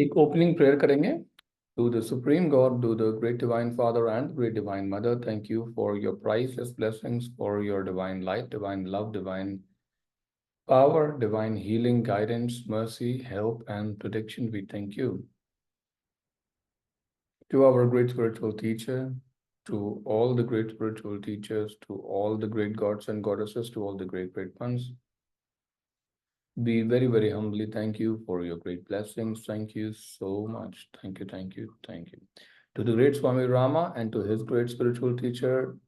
एक opening prayer करेंगे. To the Supreme God, to the Great Divine Father and Great Divine Mother, thank you for your priceless blessings, for your divine light, divine love, divine power, divine healing, guidance, mercy, help, and protection. We thank you. To our great spiritual teacher, to all the great spiritual teachers, to all the great gods and goddesses, to all the great ones, we very, very humbly thank you for your great blessings. Thank you so much. Thank you, thank you, thank you. To the great Swami Rama and to his great spiritual teacher,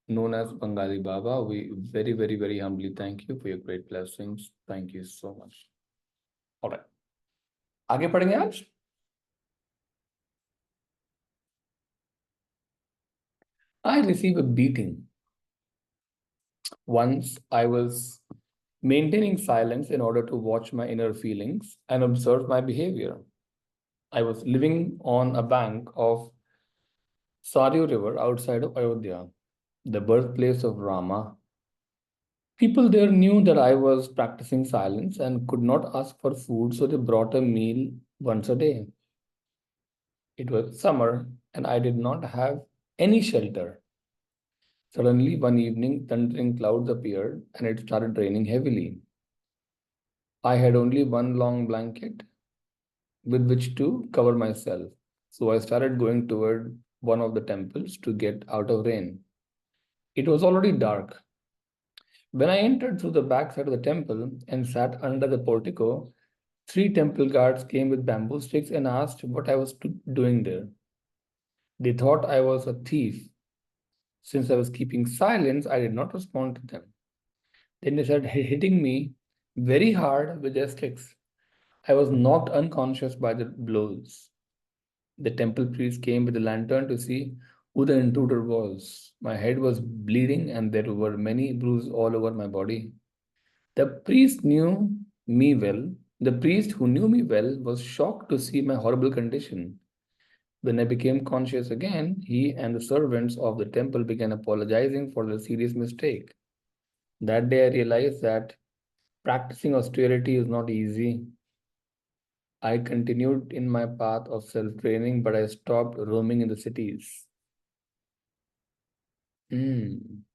known as Bengali Baba, we very, very, very humbly thank you for your great blessings. Thank you so much. All right. आगे पढ़ेंगे आज. I received a beating. Once I was maintaining silence in order to watch my inner feelings and observe my behavior. I was living on a bank of Saryu River outside of Ayodhya, the birthplace of Rama. People there knew that I was practicing silence and could not ask for food, so they brought a meal once a day. It was summer, and I did not have any shelter. Suddenly, one evening, thundering clouds appeared and it started raining heavily. I had only one long blanket with which to cover myself, so I started going toward one of the temples to get out of rain. It was already dark. When I entered through the back side of the temple and sat under the portico, three temple guards came with bamboo sticks and asked what I was doing there. They thought I was a thief. Since I was keeping silence, I did not respond to them. Then they started hitting me very hard with their sticks. I was knocked unconscious by the blows. The temple priest came with a lantern to see who the intruder was. My head was bleeding and there were many bruises all over my body. The priest knew me well. The priest who knew me well was shocked to see my horrible condition. When I became conscious again, he and the servants of the temple began apologizing for the serious mistake. That day I realized that practicing austerity is not easy. I continued in my path of self-training, but I stopped roaming in the cities. Among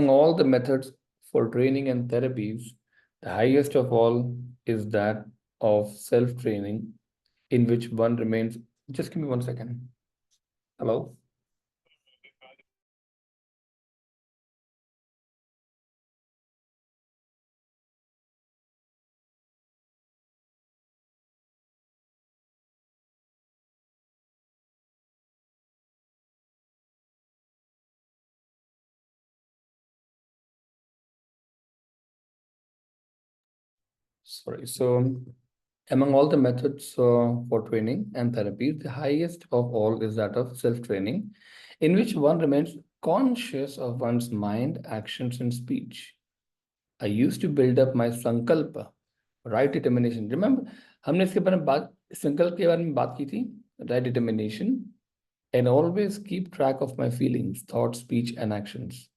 all the methods for training and therapies, the highest of all is that of self-training, in which one remains. Just give me 1 second. Hello? Sorry. So, among all the methods for training and therapy, the highest of all is that of self-training, in which one remains conscious of one's mind, actions, and speech. I used to build up my sankalpa, right determination. Remember, हमने इसके बारे में बात संकल्प के बारे में बात की थी, right determination, and always keep track of my feelings, thoughts, speech, and actions.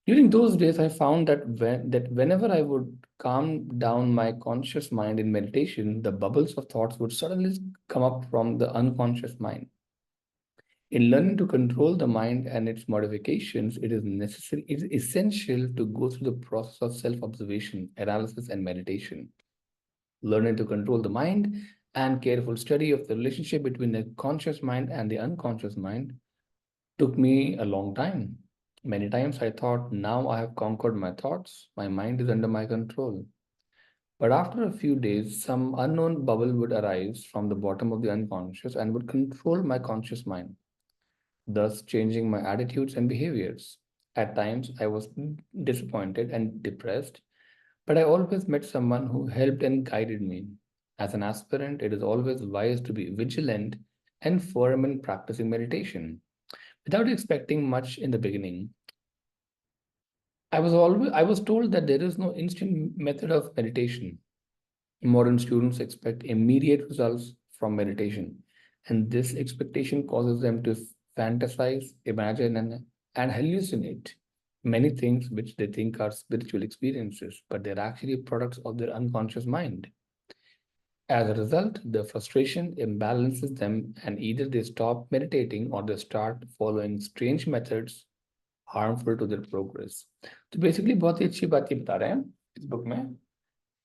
During those days, I found that whenever I would calm down my conscious mind in meditation, the bubbles of thoughts would suddenly come up from the unconscious mind. In learning to control the mind and its modifications, it is essential to go through the process of self-observation, analysis, and meditation. Learning to control the mind and careful study of the relationship between the conscious mind and the unconscious mind took me a long time. Many times I thought, now I have conquered my thoughts, my mind is under my control. But after a few days, some unknown bubble would arise from the bottom of the unconscious and would control my conscious mind, thus changing my attitudes and behaviors. At times, I was disappointed and depressed, but I always met someone who helped and guided me. As an aspirant, it is always wise to be vigilant and firm in practicing meditation. Without expecting much in the beginning, I was told that there is no instant method of meditation. Modern students expect immediate results from meditation, and this expectation causes them to fantasize, imagine, and hallucinate many things which they think are spiritual experiences, but they're actually products of their unconscious mind. As a result, the frustration imbalances them and either they stop meditating or they start following strange methods harmful to their progress. तो basically बहुत ही अच्छी बात ये बता रहे हैं इस book में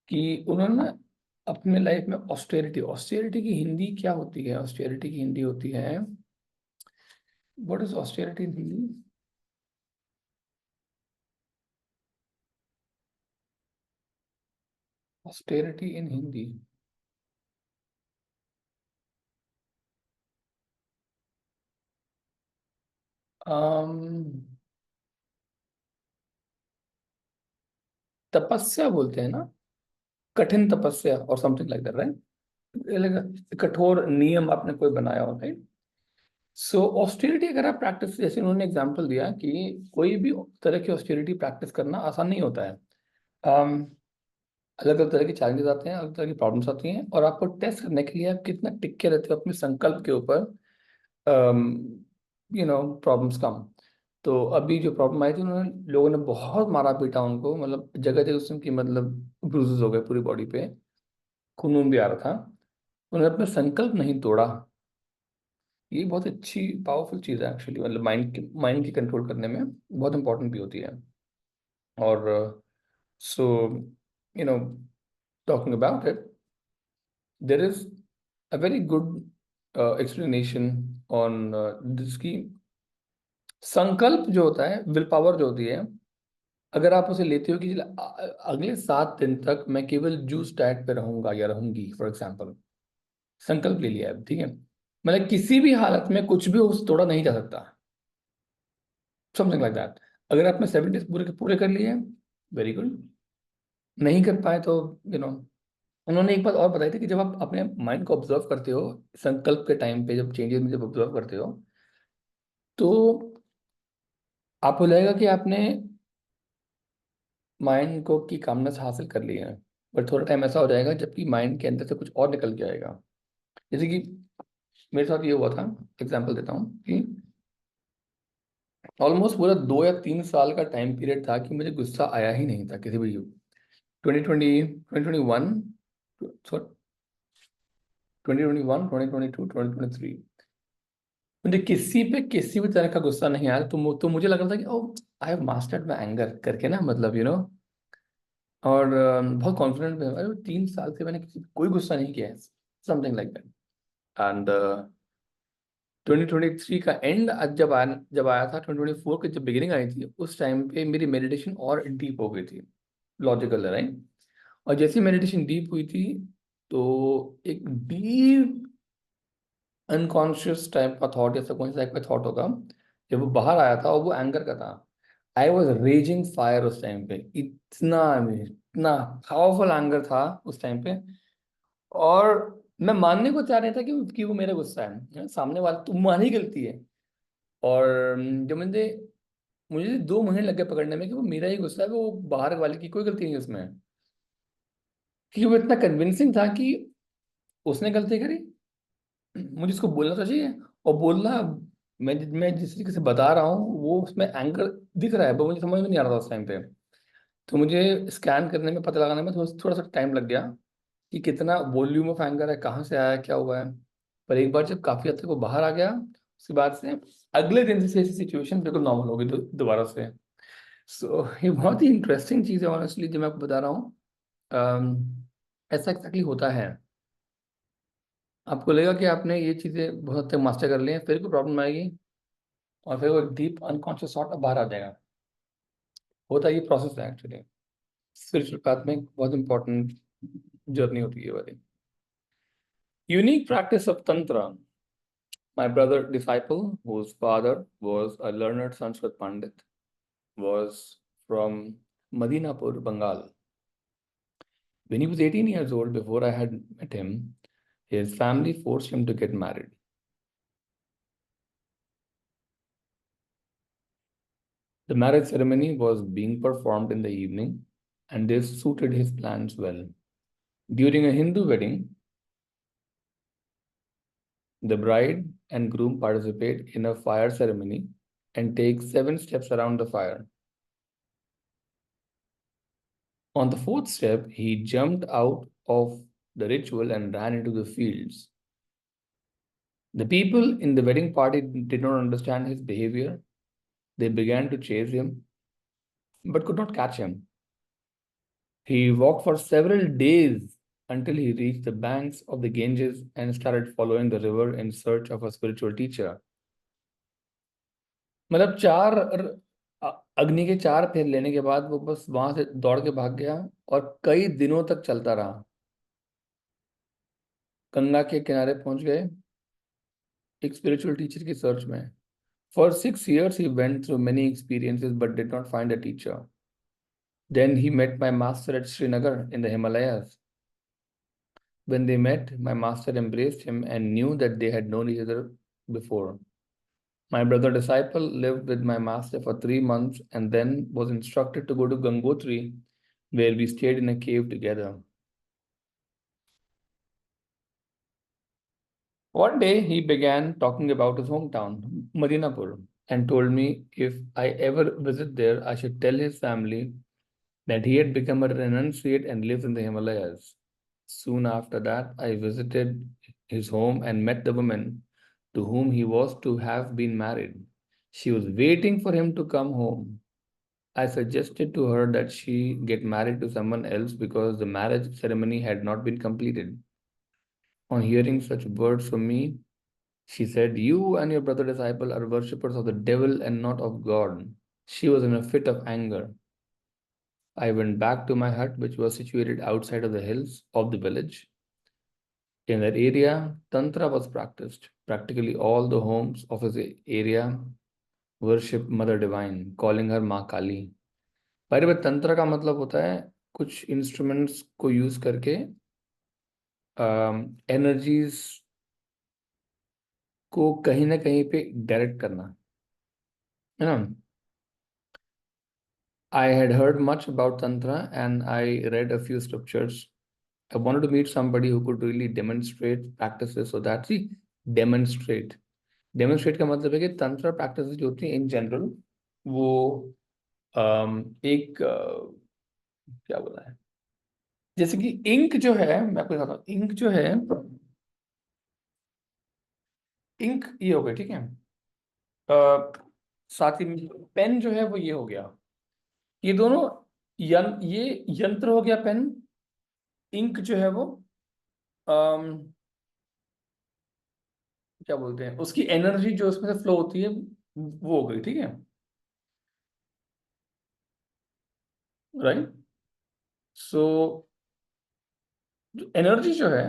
कि उन्होंने ना अपने लाइफ में ऑस्टेरिटी की हिंदी क्या होती है? ऑस्टेरिटी की हिंदी होती है, what is austerity in Hindi? Austerity in Hindi, तपस्या बोलते हैं ना, कठिन तपस्या और समथिंग लाइक दैट, राइट? कठोर नियम आपने कोई बनाया हो, राइट? सो ऑस्टेरिटी अगर आप प्रैक्टिस, जैसे उन्होंने एग्जांपल दिया कि कोई भी तरह की ऑस्टेरिटी प्रैक्टिस करना आसान नहीं होता है। अलग अलग तरह के चैलेंजेस आते हैं, अलग तरह की प्रॉब्लम्स आती हैं, और आपको टेस्ट करने के लिए आप कितना टिक के रहते हो अपने संकल्प के ऊपर, प्रॉब्लम्स कम। तो अभी जो प्रॉब्लम आई थी, उन्होंने लोगों ने बहुत मारा पीटा उनको, मतलब जगह जगह उसकी मतलब ब्रूजेस हो गए पूरी बॉडी पे, खून वून भी आ रहा था। उन्होंने अपना संकल्प नहीं तोड़ा। ये बहुत अच्छी पावरफुल चीज़ है एक्चुअली, मतलब माइंड की कंट्रोल करने में बहुत इंपॉर्टेंट भी होती है। और so you know talking about it, there is a very good explanation on this की संकल्प जो होता है, विल पावर जो होती है, अगर आप उसे लेते हो कि अगले 7 दिन तक मैं केवल जूस डाइट पे रहूंगा या रहूंगी, फॉर एग्जाम्पल संकल्प ले लिया है, ठीक है, मतलब किसी भी हालत में कुछ भी उस तोड़ा नहीं जा सकता, समथिंग लाइक दैट। अगर आपने 7 डेज पूरे पूरे कर लिए, वेरी गुड। नहीं कर पाए तो यू नो उन्होंने एक बात और बताई थी कि जब आप अपने माइंड को ऑब्जर्व करते हो संकल्प के टाइम पे, जब चेंजेस में जब ऑब्जर्व करते हो, तो आपको लगेगा कि आपने माइंड को की कामनेस हासिल कर ली है। बट थोड़ा टाइम ऐसा हो जाएगा जबकि माइंड के अंदर से कुछ और निकल के आएगा। जैसे कि मेरे साथ ये हुआ था, एग्जांपल देता हूँ कि ऑलमोस्ट पूरा 2 या 3 साल का टाइम पीरियड था कि मुझे गुस्सा आया ही नहीं था किसी भी। 2021, 2022, 2023 मुझे किसी पे किसी भी तरह का गुस्सा नहीं आया। तो मुझे लग रहा था कि oh, I have mastered my anger करके ना, मतलब और बहुत कॉन्फिडेंट में, अरे 3 साल से मैंने किसी पे कोई गुस्सा नहीं किया है, समथिंग लाइक दैट। एंड 2023 का एंड जब आया था, 2024 की जब बिगिनिंग आई थी, उस टाइम पे मेरी मेडिटेशन और डीप हो गई थी, लॉजिकल, राइट? और जैसे मेडिटेशन डीप हुई थी, तो एक डीप अनकॉन्शियस टाइप का थॉट या सबकॉन्शियस टाइप का थॉट होगा, जब वो बाहर आया था और वो एंगर का था। आई वॉज रेजिंग फायर उस टाइम पे, इतना पावरफुल एंगर था उस टाइम पे। और मैं मानने को तैयार नहीं था कि वो मेरा गुस्सा है, सामने वाला तुम्हारी गलती है। और जब मुझे 2 महीने लग गए पकड़ने में कि वो मेरा ही गुस्सा है, वो बाहर वाले की कोई गलती नहीं है उसमें, क्योंकि वो इतना कन्विंसिंग था कि उसने गलती करी, मुझे इसको बोलना तो चाहिए। और बोलना, मैं जिस तरीके से बता रहा हूँ वो उसमें एंकर दिख रहा है, पर मुझे समझ में नहीं आ रहा था उस टाइम पे। तो मुझे स्कैन करने में, पता लगाने में थोड़ा सा टाइम लग गया कि कितना वॉल्यूम ऑफ एंगर है, कहाँ से आया, क्या हुआ है। पर एक बार जब काफी हद तक वो बाहर आ गया, उसके बाद से अगले दिन से सिचुएशन बिल्कुल नॉर्मल हो गई दोबारा से। सो ये बहुत ही इंटरेस्टिंग चीज़ है ऑनेस्टली, जो मैं आपको बता रहा हूँ। ऐसा एक्जैक्टली होता है। आपको लगेगा कि आपने ये चीज़ें बहुत हद तक मास्टर कर ली हैं, फिर कोई प्रॉब्लम आएगी और फिर वो डीप अनकॉन्शियस थॉट बाहर आ जाएगा। होता है, ये प्रोसेस है एक्चुअली। स्पिरिचुअल पाथ में बहुत इंपॉर्टेंट जर्नी होती है ये वाली। यूनिक प्रैक्टिस ऑफ तंत्र। My brother disciple, whose father was a learned Sanskrit Pandit, was from Madinapur, Bengal. When he was 18 years old, before I had met him, his family forced him to get married. The marriage ceremony was being performed in the evening, and this suited his plans well. During a Hindu wedding, the bride and groom participate in a fire ceremony and take 7 steps around the fire. On the fourth step, he jumped out of the ritual and ran into the fields. The people in the wedding party did not understand his behavior. They began to chase him, but could not catch him. He walked for several days until he reached the banks of the Ganges and started following the river in search of a spiritual teacher. मतलब अग्नि के 4 फेर लेने के बाद वो बस वहां से दौड़ के भाग गया और कई दिनों तक चलता रहा। गंगा के किनारे पहुंच गए एक स्पिरिचुअल टीचर की सर्च में। For 6 years, he went through many experiences but did not find a teacher. Then he met my master at Srinagar in the Himalayas. When they met, my master embraced him and knew that they had known each other before. My brother disciple lived with my master for 3 months and then was instructed to go to Gangotri, where we stayed in a cave together. One day, he began talking about his hometown, Madinapur, and told me if I ever visit there, I should tell his family that he had become a renunciate and lives in the Himalayas. Soon after that, I visited his home and met the woman to whom he was to have been married. She was waiting for him to come home. I suggested to her that she get married to someone else because the marriage ceremony had not been completed. On hearing such words from me, she said, "You and your brother disciple are worshippers of the devil and not of God." She was in a fit of anger. I went back to my hut, which was situated outside of the hills of the village. In that area, Tantra was practiced. Practically all the homes of his area worship Mother Divine, calling her माँ काली। पर वह तंत्र का मतलब होता है कुछ instruments को यूज करके एनर्जीज को कहीं ना कहीं पे डायरेक्ट करना, है ना। I had heard much about Tantra and I read a few scriptures. I wanted to meet somebody who could really demonstrate practices so that, see, demonstrate. Demonstrate का मतलब है कि तंत्र practices जो होती हैं in general, वो एक क्या बोला है, जैसे कि इंक जो है, मैं आपको बताता हूँ, इंक जो है, इंक ये हो गया, ठीक है। साथ ही पेन जो है वो ये हो गया, ये दोनों ये यंत्र हो गया पेन। इंक जो है वो क्या बोलते हैं, उसकी एनर्जी जो उसमें से फ्लो होती है वो हो गई, ठीक है, राइट। सो एनर्जी जो है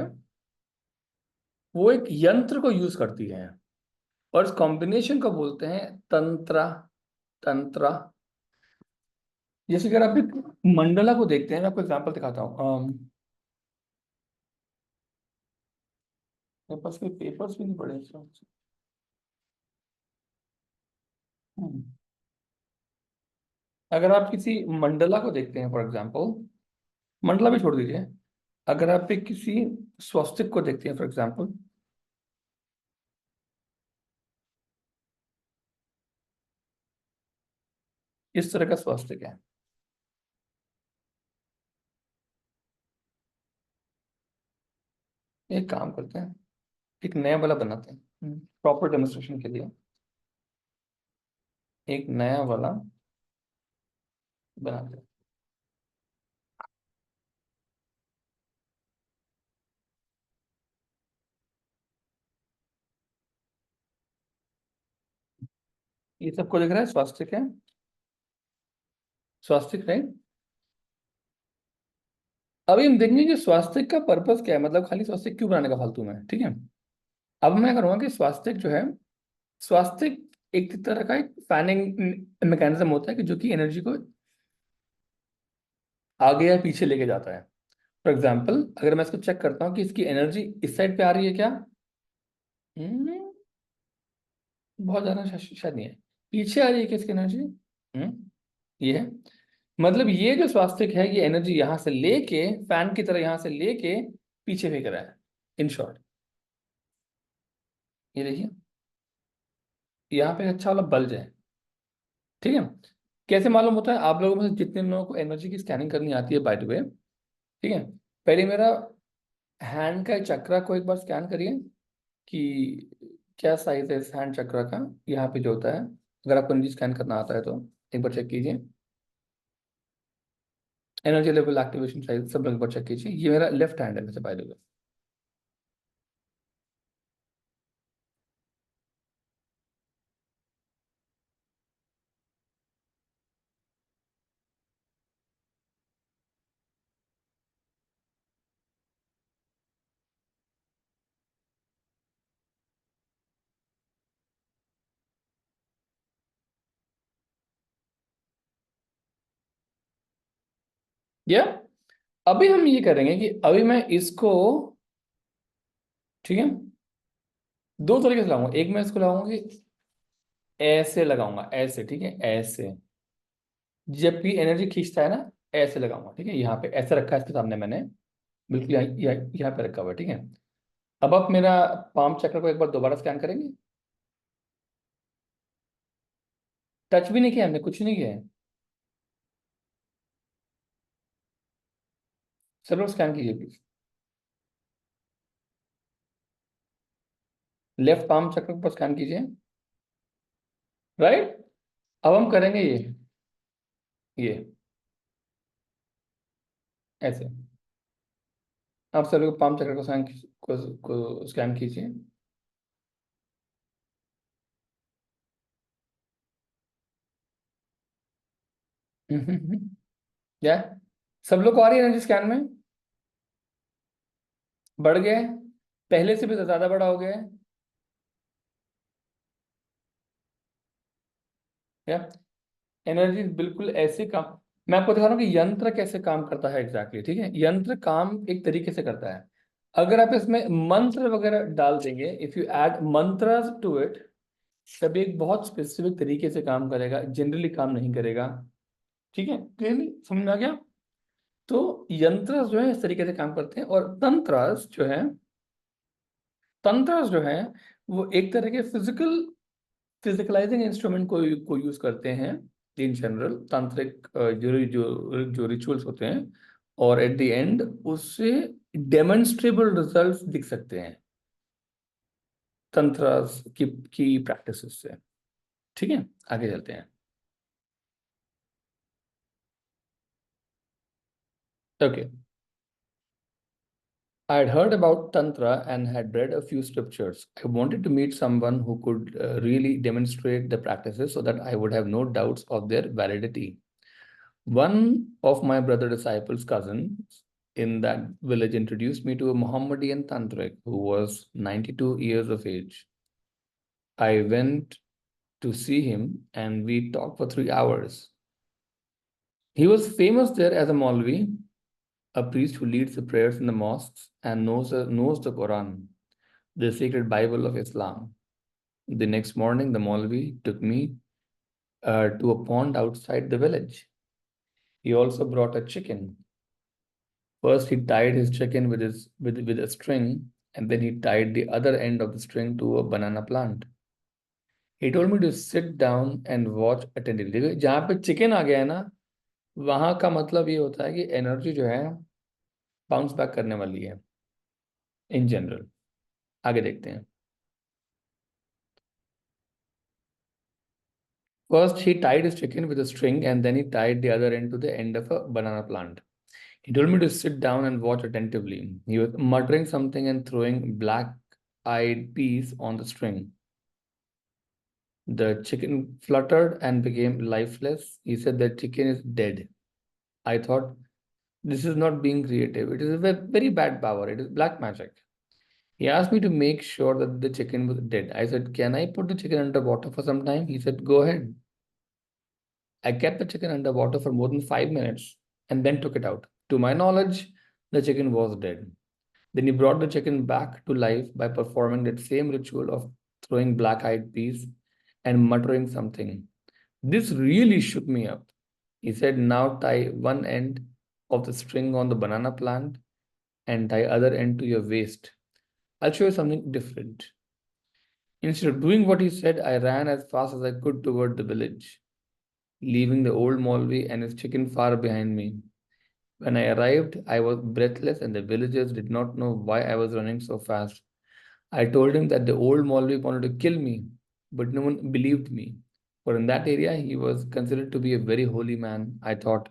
वो एक यंत्र को यूज करती है और इस कॉम्बिनेशन को बोलते हैं तंत्र। तंत्र जैसे अगर आप एक मंडला को देखते हैं, मैं आपको एग्जांपल दिखाता हूँ। मेरे पास कोई पेपर्स भी नहीं पड़े इसमें। हम्म। अगर आप किसी मंडला को देखते हैं फॉर एग्जांपल, मंडला भी छोड़ दीजिए, अगर आप एक किसी स्वस्तिक को देखते हैं फॉर एग्जांपल, इस तरह का स्वस्तिक है। एक काम करते हैं, एक नया वाला बनाते हैं प्रॉपर डेमोन्स्ट्रेशन के लिए, एक नया वाला बनाते हैं। ये सबको दिख रहा है, स्वास्तिक है, स्वास्तिक राइट। अभी हम देखेंगे कि स्वास्तिक का पर्पस क्या है, मतलब खाली स्वास्तिक क्यों बनाने का फालतू में, ठीक है। अब मैं करूँगा कि स्वास्तिक जो है, स्वास्तिक एक तरह का एक फैनिंग मैकेनिज्म होता है कि जो कि एनर्जी को आगे या पीछे लेके जाता है। फॉर एग्जाम्पल अगर मैं इसको चेक करता हूँ कि इसकी एनर्जी इस साइड पे आ रही है क्या, हम्म, बहुत ज्यादा शायद नहीं है। पीछे आ रही है क्या इसकी एनर्जी, ये है। मतलब ये जो स्वास्तिक है ये एनर्जी यहाँ से लेके फैन की तरह यहाँ से लेके पीछे फेंक रहा है, इन शॉर्ट। ये देखिए यहाँ पे अच्छा वाला बल्ब है, ठीक है। कैसे मालूम होता है, आप लोगों में से जितने लोगों को एनर्जी की स्कैनिंग करनी आती है बाय द वे, ठीक है, पहले मेरा हैंड का चक्रा को एक बार स्कैन करिए कि क्या साइज है इस हैंड चक्रा का, यहाँ पे जो होता है। अगर आपको एनर्जी स्कैन करना आता है तो एक बार चेक कीजिए। एनर्जी लेवल, एक्टिवेशन साइज, सब लोग एक बार चेक कीजिए। ये मेरा लेफ्ट हैंड है वैसे, बाय द वे। या अभी हम ये करेंगे कि अभी मैं इसको, ठीक है, दो तरीके से लाऊंगा। एक मैं इसको लाऊंगा कि ऐसे लगाऊंगा, ऐसे, ठीक है, ऐसे। जबकि एनर्जी खींचता है ना, ऐसे लगाऊंगा, ठीक है। यहाँ पे ऐसे रखा है इसके सामने मैंने, बिल्कुल यहाँ पे रखा हुआ है, ठीक है। अब आप मेरा पाम चक्र को एक बार दोबारा स्कैन करेंगे। टच भी नहीं किया हमने, कुछ नहीं किया है। सब लोग स्कैन कीजिए प्लीज। लेफ्ट पाम चक्र को स्कैन कीजिए। राइट। अब हम करेंगे ये ऐसे। आप सभी को पाम चक्र को स्कैन कीजिए। क्या सब लोग को आ रही है एनर्जी स्कैन में? बढ़ गया है? पहले से भी तो ज्यादा बड़ा हो गया है। क्या एनर्जी बिल्कुल ऐसे काम। मैं आपको दिखा रहा हूँ कि यंत्र कैसे काम करता है एग्जैक्टली, ठीक है। यंत्र काम एक तरीके से करता है। अगर आप इसमें मंत्र वगैरह डाल देंगे, if you add mantras to it, तभी एक बहुत स्पेसिफिक तरीके से काम करेगा, जनरली काम नहीं करेगा। ठीक है, क्लियरली समझ में आ गया? तो यंत्र जो है इस तरीके से काम करते हैं, और तंत्र जो है वो एक तरह के फिजिकलाइजिंग इंस्ट्रूमेंट को यूज करते हैं इन जनरल, तांत्रिक जो रिचुअल्स होते हैं। और एट द एंड उससे डेमोन्स्ट्रेबल रिजल्ट्स दिख सकते हैं तंत्र की प्रैक्टिस से। ठीक है, आगे चलते हैं। Okay, I had heard about Tantra and had read a few scriptures. I wanted to meet someone who could really demonstrate the practices so that I would have no doubts of their validity. One of my brother disciples' cousins in that village introduced me to a Mohammedan Tantric who was 92 years of age. I went to see him and we talked for 3 hours. He was famous there as a Maulvi, a priest who leads the prayers in the mosques and knows the Quran, the sacred Bible of Islam. The next morning, the Maulvi took me to a pond outside the village. He also brought a chicken. First, he tied his chicken with a string, and then he tied the other end of the string to a banana plant. He told me to sit down and watch attentively. देखो जहाँ पे chicken आ गया है ना, वहां का मतलब ये होता है कि एनर्जी जो है बाउंस बैक करने वाली है इन जनरल। आगे देखते हैं। First, he tied his chicken with a string and then he tied the other end to the end of a banana plant. He told me to sit down and watch attentively. He was muttering something and throwing black eyed peas on the string. The chicken fluttered and became lifeless. He said the chicken is dead. I thought, this is not being creative. It is a very bad power. It is black magic. He asked me to make sure that the chicken was dead. I said, can I put the chicken under water for some time? He said, go ahead. I kept the chicken under water for more than 5 minutes and then took it out. To my knowledge, the chicken was dead. Then he brought the chicken back to life by performing that same ritual of throwing black eyed peas and muttering something. This really shook me up. He said, now tie one end of the string on the banana plant and tie other end to your waist. I'll show you something different. Instead of doing what he said, I ran as fast as I could toward the village, leaving the old Maulvi and his chicken far behind me. When I arrived, I was breathless, and the villagers did not know why I was running so fast. I told him that the old Maulvi wanted to kill me, but no one believed me. For in that area, he was considered to be a very holy man. I thought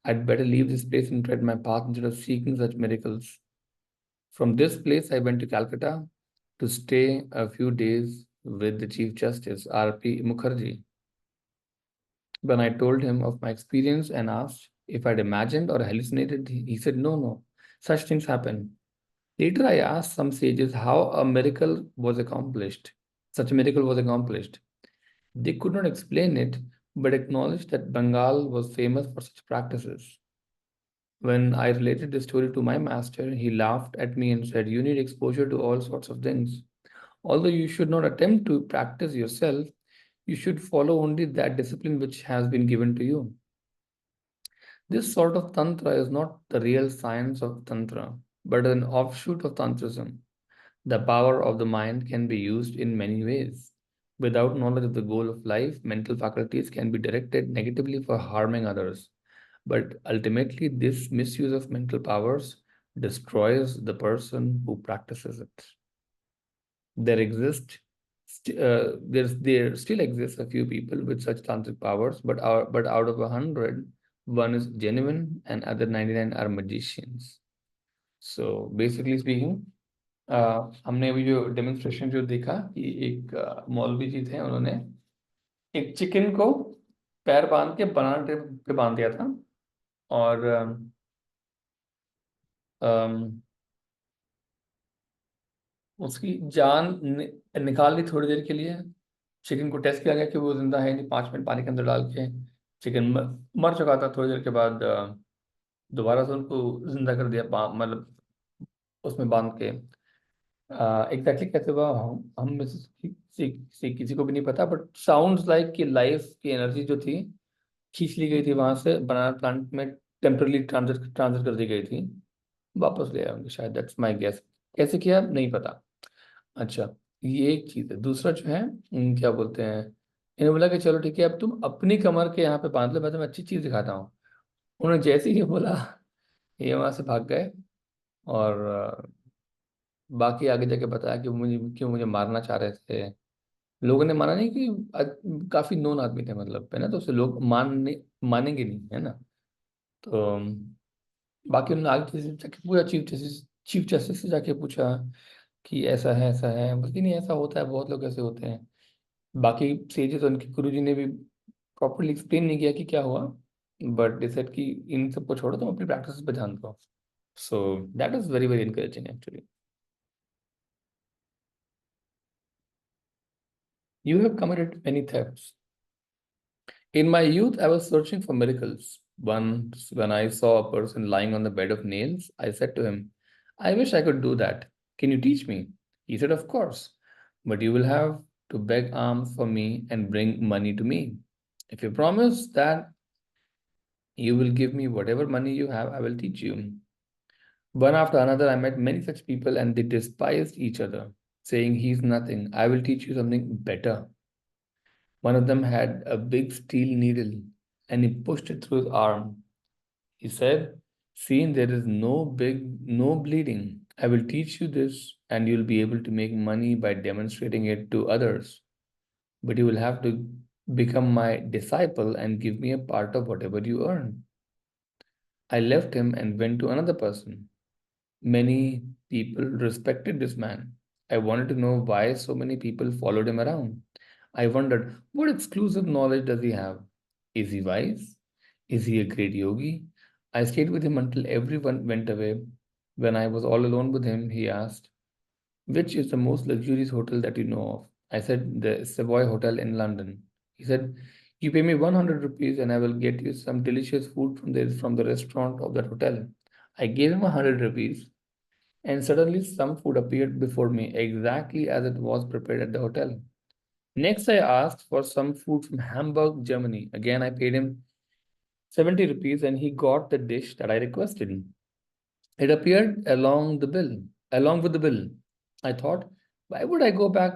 I'd better leave this place and tread my path instead of seeking such miracles. From this place, I went to Calcutta to stay a few days with the Chief Justice, R.P. Mukherjee. When I told him of my experience and asked if I'd imagined or hallucinated, he said, no, no, such things happen. Later, I asked some sages how a miracle was accomplished. Such a miracle was accomplished. They could not explain it, but acknowledged that Bengal was famous for such practices. When I related the story to my master, he laughed at me and said, you need exposure to all sorts of things. Although you should not attempt to practice yourself, you should follow only that discipline which has been given to you. This sort of Tantra is not the real science of Tantra, but an offshoot of Tantrism. The power of the mind can be used in many ways. Without knowledge of the goal of life, mental faculties can be directed negatively for harming others. But ultimately, this misuse of mental powers destroys the person who practices it. There still exists a few people with such tantric powers, but out of 100, one is genuine and other 99 are magicians. So basically speaking, हमने अभी जो demonstration जो देखा कि एक मौलवी जी थे, उन्होंने एक चिकन को पैर बांध के बनाना ट्रे पे बांध दिया था और उसकी जान निकाल ली थोड़ी देर के लिए। चिकन को टेस्ट किया गया कि वो जिंदा है नहीं, 5 मिनट पानी के अंदर डाल के चिकन मर चुका था। थोड़ी देर के बाद दोबारा से उनको जिंदा कर दिया, मतलब उसमें बांध के। एग्जैक्टली कैसे हुआ हम में से किसी को भी नहीं पता, बट साउंड्स लाइक कि लाइफ की एनर्जी जो थी खींच ली गई थी वहां से, बनाना प्लांट में टेम्परली ट्रांसफर कर दी गई थी, वापस ले आए होंगे शायद। That's my guess. कैसे किया नहीं पता। अच्छा, ये एक चीज है। दूसरा जो है क्या बोलते हैं, इन्होंने बोला कि चलो ठीक है, अब तुम अपनी कमर के यहाँ पे बांध लो, मैं तुम्हें अच्छी चीज दिखाता हूँ। उन्होंने जैसे ही ये बोला, ये वहां से भाग गए। और बाकी आगे जाके बताया कि मुझे क्यों मुझे मारना चाह रहे थे। लोगों ने माना नहीं कि काफी नोन आदमी थे, मतलब है ना, तो उसे लोग मानेंगे नहीं, है ना। तो बाकी उन्होंने आगे किसी से जाके पूछा, चीफ जस्टिस से जाके पूछा कि ऐसा है, बल्कि नहीं ऐसा होता है, बहुत लोग ऐसे होते हैं। बाकी सेजेस, उनके गुरुजी ने भी प्रॉपरली एक्सप्लेन नहीं किया कि क्या हुआ, बट दे सेड कि इन सबको छोड़ो, तुम अपनी प्रैक्टिस पे ध्यान दो। So that is very very encouraging actually. You have committed many thefts. In my youth, I was searching for miracles. Once, when I saw a person lying on the bed of nails, I said to him, I wish I could do that. Can you teach me? He said, of course, but you will have to beg alms for me and bring money to me. If you promise that you will give me whatever money you have, I will teach you. One after another, I met many such people and they despised each other, saying, he's nothing. I will teach you something better. One of them had a big steel needle and he pushed it through his arm. He said, see, there is no bleeding. I will teach you this and you'll be able to make money by demonstrating it to others. But you will have to become my disciple and give me a part of whatever you earn. I left him and went to another person. Many people respected this man. I wanted to know why so many people followed him around. I wondered, what exclusive knowledge does he have? Is he wise? Is he a great yogi? I stayed with him until everyone went away. When I was all alone with him, he asked, which is the most luxurious hotel that you know of? I said, the Savoy Hotel in London. He said, you pay me 100 rupees and I will get you some delicious food from the restaurant of that hotel. I gave him 100 rupees and suddenly some food appeared before me exactly as it was prepared at the hotel. Next, I asked for some food from Hamburg, Germany. Again, I paid him 70 rupees and he got the dish that I requested. It appeared along with the bill. I thought, why would I go back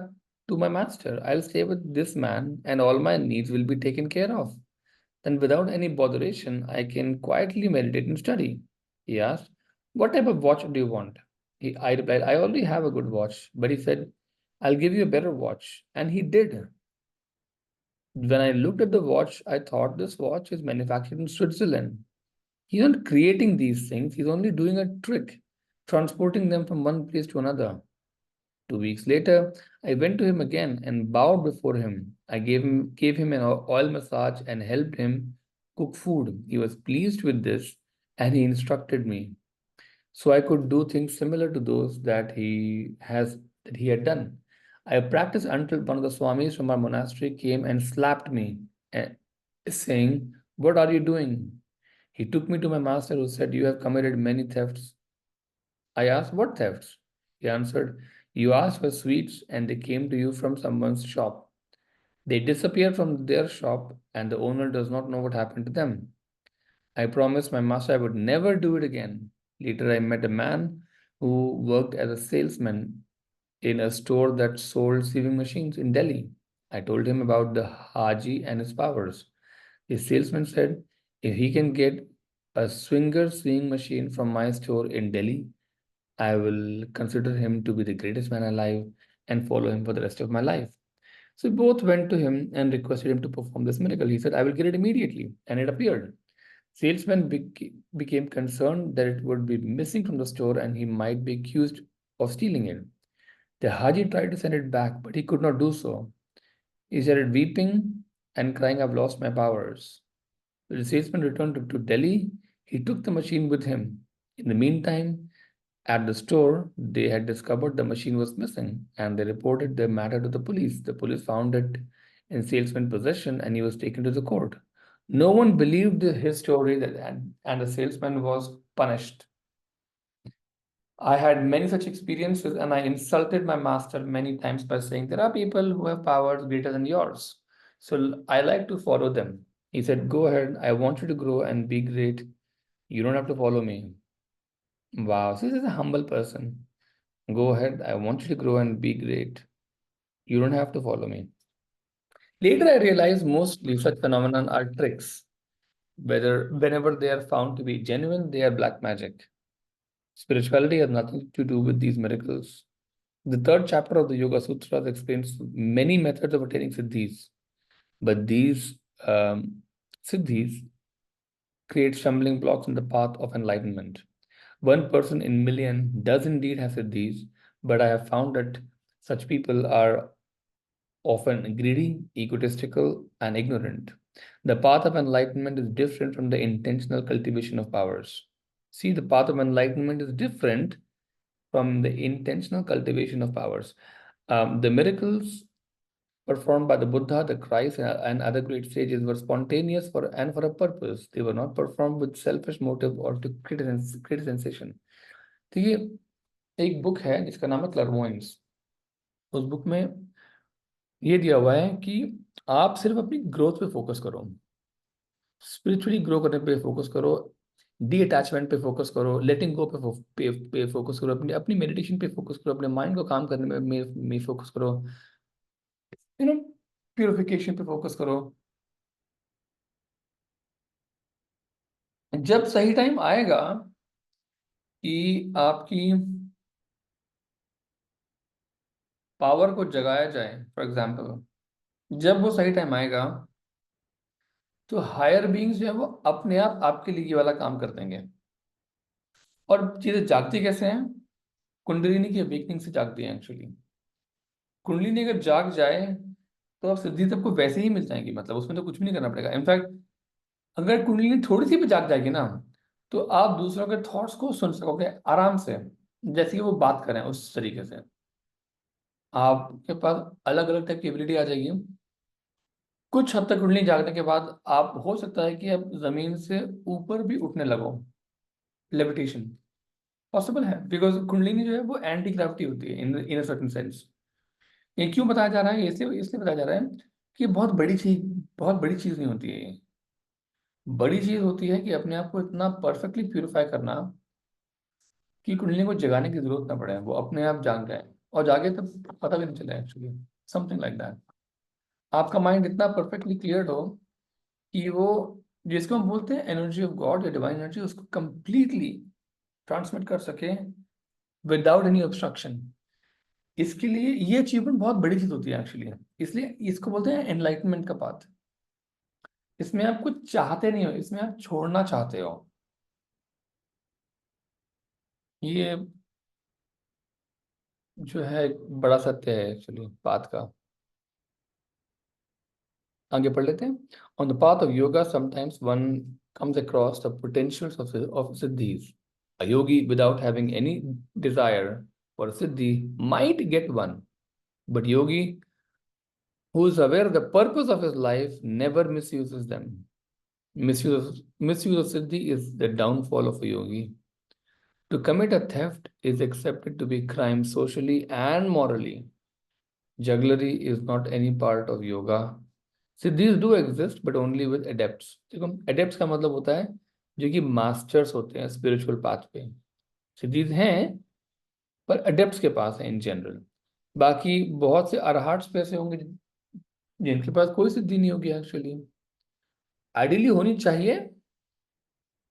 to my master? I'll stay with this man and all my needs will be taken care of. then without any botheration, I can quietly meditate and study. He asked, what type of watch do you want? I replied, I already have a good watch. But he said, I'll give you a better watch. And he did. When I looked at the watch, I thought this watch is manufactured in Switzerland. He's not creating these things, he's only doing a trick, transporting them from one place to another. 2 weeks later, I went to him again and bowed before him. I gave him an oil massage and helped him cook food. He was pleased with this and he instructed me. So I could do things similar to those that he had done. I practiced until one of the swamis from our monastery came and slapped me, eh, saying, what are you doing? He took me to my master who said, you have committed many thefts. I asked, what thefts? He answered, you asked for sweets and they came to you from someone's shop. They disappear from their shop and the owner does not know what happened to them. I promised my master I would never do it again. Later, I met a man who worked as a salesman in a store that sold sewing machines in Delhi. I told him about the Haji and his powers. The salesman said, if he can get a swinger sewing machine from my store in Delhi, I will consider him to be the greatest man alive and follow him for the rest of my life. So both went to him and requested him to perform this miracle. He said, I will get it immediately. And it appeared. Salesman became concerned that it would be missing from the store and he might be accused of stealing it. The Haji tried to send it back, but he could not do so. He started weeping and crying, I've lost my powers. When the salesman returned to Delhi, he took the machine with him. In the meantime, at the store, they had discovered the machine was missing and they reported the matter to the police. The police found it in salesman's possession and he was taken to the court. No one believed his story and the salesman was punished. I had many such experiences and I insulted my master many times by saying, there are people who have powers greater than yours. So I like to follow them. He said, go ahead. I want you to grow and be great. You don't have to follow me. Wow. So this is a humble person. Go ahead. I want you to grow and be great. You don't have to follow me. Later, I realized mostly such phenomena are tricks. Whenever they are found to be genuine, they are black magic. Spirituality has nothing to do with these miracles. The third chapter of the Yoga Sutras explains many methods of attaining siddhis, but these siddhis create stumbling blocks in the path of enlightenment. One person in million does indeed have siddhis, but I have found that such people are often greedy, egotistical, and ignorant. The path of enlightenment is different from the intentional cultivation of powers. See, the path of enlightenment is different from the intentional cultivation of powers. The miracles performed by the Buddha, the Christ, and other great sages were spontaneous for a purpose. They were not performed with selfish motive or to create a sensation. तो ये एक book है जिसका नाम है क्लरवॉयंस. उस book में ये दिया हुआ है कि आप सिर्फ अपनी ग्रोथ पे फोकस करो, स्पिरिचुअली ग्रो करने पे फोकस करो, डी अटैचमेंट पे फोकस करो, लेटिंग गो पे फोकस करो, अपनी अपनी मेडिटेशन पे फोकस करो, अपने माइंड को काम करने में फोकस करो, यू नो प्यूरिफिकेशन पे फोकस करो. जब सही टाइम आएगा कि आपकी पावर को जगाया जाए, फॉर एग्जाम्पल, जब वो सही टाइम आएगा तो हायर बीइंग्स जो है वो अपने आप आपके लिए ये वाला काम कर देंगे. और चीजें जागती कैसे हैं? कुंडलिनी की अवेकनिंग से जागती है एक्चुअली. कुंडलिनी अगर जाग जाए तो आप सिद्धि सबको वैसे ही मिल जाएंगी, मतलब उसमें तो कुछ भी नहीं करना पड़ेगा. इनफैक्ट अगर कुंडलिनी थोड़ी सी भी जाग जाएगी ना, तो आप दूसरों के थॉट्स को सुन सकोगे आराम से, जैसे कि वो बात करें उस तरीके से. आपके पास अलग अलग टाइप की एबिलिटी आ जाएगी. कुछ हद तक कुंडली जागने के बाद आप हो सकता है कि आप जमीन से ऊपर भी उठने लगो. लेविटेशन पॉसिबल है, बिकॉज कुंडलिनी जो है वो एंटी ग्रेविटी होती है इन अ सर्टेन सेंस. ये क्यों बताया जा रहा है? इसलिए इसलिए बताया जा रहा है कि बहुत बड़ी चीज नहीं होती है ये. बड़ी चीज होती है कि अपने आप को इतना परफेक्टली प्यूरिफाई करना कि कुंडली को जगाने की जरूरत ना पड़े, वो अपने आप जाग जाए, और जागे तब पता भी नहीं चले एक्चुअली. Something like that. आपका माइंड इतना परफेक्टली क्लियर हो कि वो, जिसको हम बोलते हैं एनर्जी ऑफ गॉड या डिवाइन एनर्जी, उसको कंप्लीटली ट्रांसमिट कर सके विदाउट एनी ऑब्स्ट्रक्शन। इसके लिए ये अचीवमेंट बहुत बड़ी चीज होती है एक्चुअली, इसलिए इसको बोलते हैं एनलाइटमेंट का पाथ। इसमें आप कुछ चाहते नहीं हो, इसमें आप छोड़ना चाहते हो। ये जो है एक बड़ा सत्य है एक्चुअली बात का। आगे पढ़ लेते हैं। On the path of yoga sometimes one comes across the potentials of siddhis. A yogi without having any desire for siddhi might get one, but yogi who is aware of the purpose of his life never misuses them. Misuse of siddhi is the downfall of a yogi. To commit a theft is accepted to be crime socially and morally. Jugglery is not any part of yoga. Siddhis do exist but only with adepts. देखो, adepts का मतलब होता है जो कि masters होते हैं spiritual path पे। सिद्धीज हैं पर एडेप्ट्स के पास है इन जनरल। बाकी बहुत से अरहट्स पे ऐसे होंगे जिनके पास कोई सिद्धि नहीं होगी एक्चुअली। आइडियली होनी चाहिए,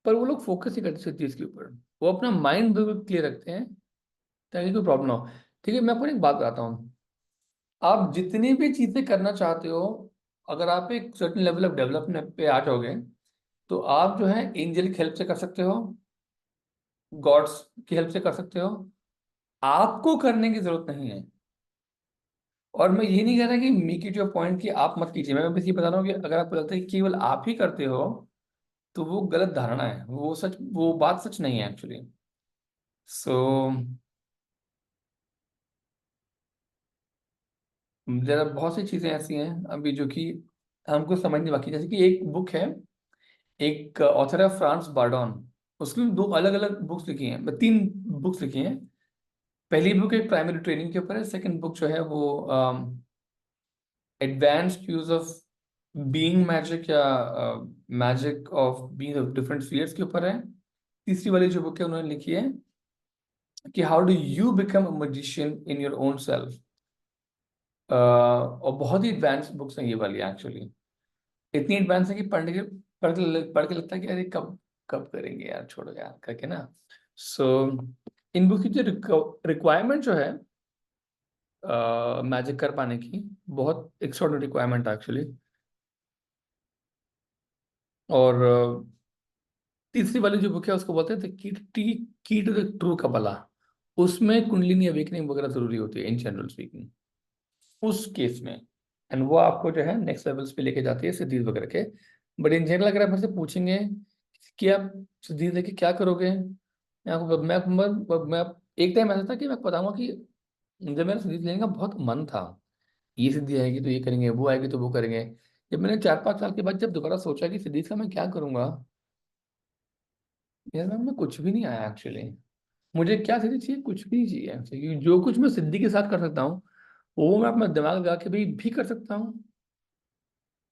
पर वो लोग फोकस ही करते सिद्धीज के ऊपर। वो अपना माइंड बिल्कुल क्लियर रखते हैं ताकि कोई प्रॉब्लम ना हो। ठीक है, मैं आपको एक बात बताता हूँ। आप जितनी भी चीजें करना चाहते हो, अगर आप एक सर्टेन लेवल ऑफ डेवलपमेंट पे आ जाओगे, तो आप जो है एंजल की हेल्प से कर सकते हो, गॉड्स की हेल्प से कर सकते हो। आपको करने की जरूरत नहीं है। और मैं ये नहीं कह रहा कि मेक इट योर पॉइंट कि आप मत कीजिए। मैं बस ये बता रहा हूँ कि अगर आपको लगता है कि केवल आप ही करते हो, तो वो गलत धारणा है। वो बात सच नहीं है एक्चुअली। सो जरा बहुत सी चीजें ऐसी हैं अभी जो कि हमको समझने बाकी। जैसे कि एक बुक है, एक ऑथर है फ्रांस बार्डॉन। उसने दो अलग अलग बुक्स लिखी हैं, तीन बुक्स लिखी हैं। पहली बुक एक प्राइमरी ट्रेनिंग के ऊपर है। सेकंड बुक जो है वो advanced use of being magic या magic of being of different spheres के ऊपर है। तीसरी वाली जो बुक है उन्होंने लिखी है कि how do you become a magician in your own self. और बहुत ही एडवांस बुक्स हैं ये वाली एक्चुअली। इतनी एडवांस है कि पढ़ के लगता है कि अरे कब कब करेंगे यार, छोड़ो यार करके ना। सो इन बुक की जो रिक्वायरमेंट जो है मैजिक कर पाने की, बहुत एक्स्ट्राऑर्डिनरी रिक्वायरमेंट है एक्चुअली। और तीसरी वाली जो बुक है उसको बोलते हैं की टू द ट्रू कबला। उसमें कुंडलिनी अवेकनिंग वगैरह जरूरी होती है इन जनरल स्पीकिंग उस केस में। एंड वो आपको जो है नेक्स्ट लेवल्स पे लेके जाती है सिद्धीज वगैरह के। बट इन जनरल अगर आप मुझसे पूछेंगे कि आप सिद्धीज लेके क्या करोगे, मैं एक टाइम ऐसा था कि मैं बताऊंगा कि जब मेरा सिद्धीज लेने का बहुत मन था, ये सिद्धि आएगी तो ये करेंगे, वो आएगी तो वो करेंगे। जब मैंने 4-5 साल के बाद जब दोबारा सोचा कि सिद्धीज का मैं क्या करूंगा, यार मैं कुछ भी नहीं आया एक्चुअली। मुझे क्या सिद्धि चाहिए? कुछ भी नहीं चाहिए क्योंकि जो कुछ मैं सिद्धि के साथ कर सकता हूँ, वो मैं अपना दिमाग लगा के भी कर सकता हूँ।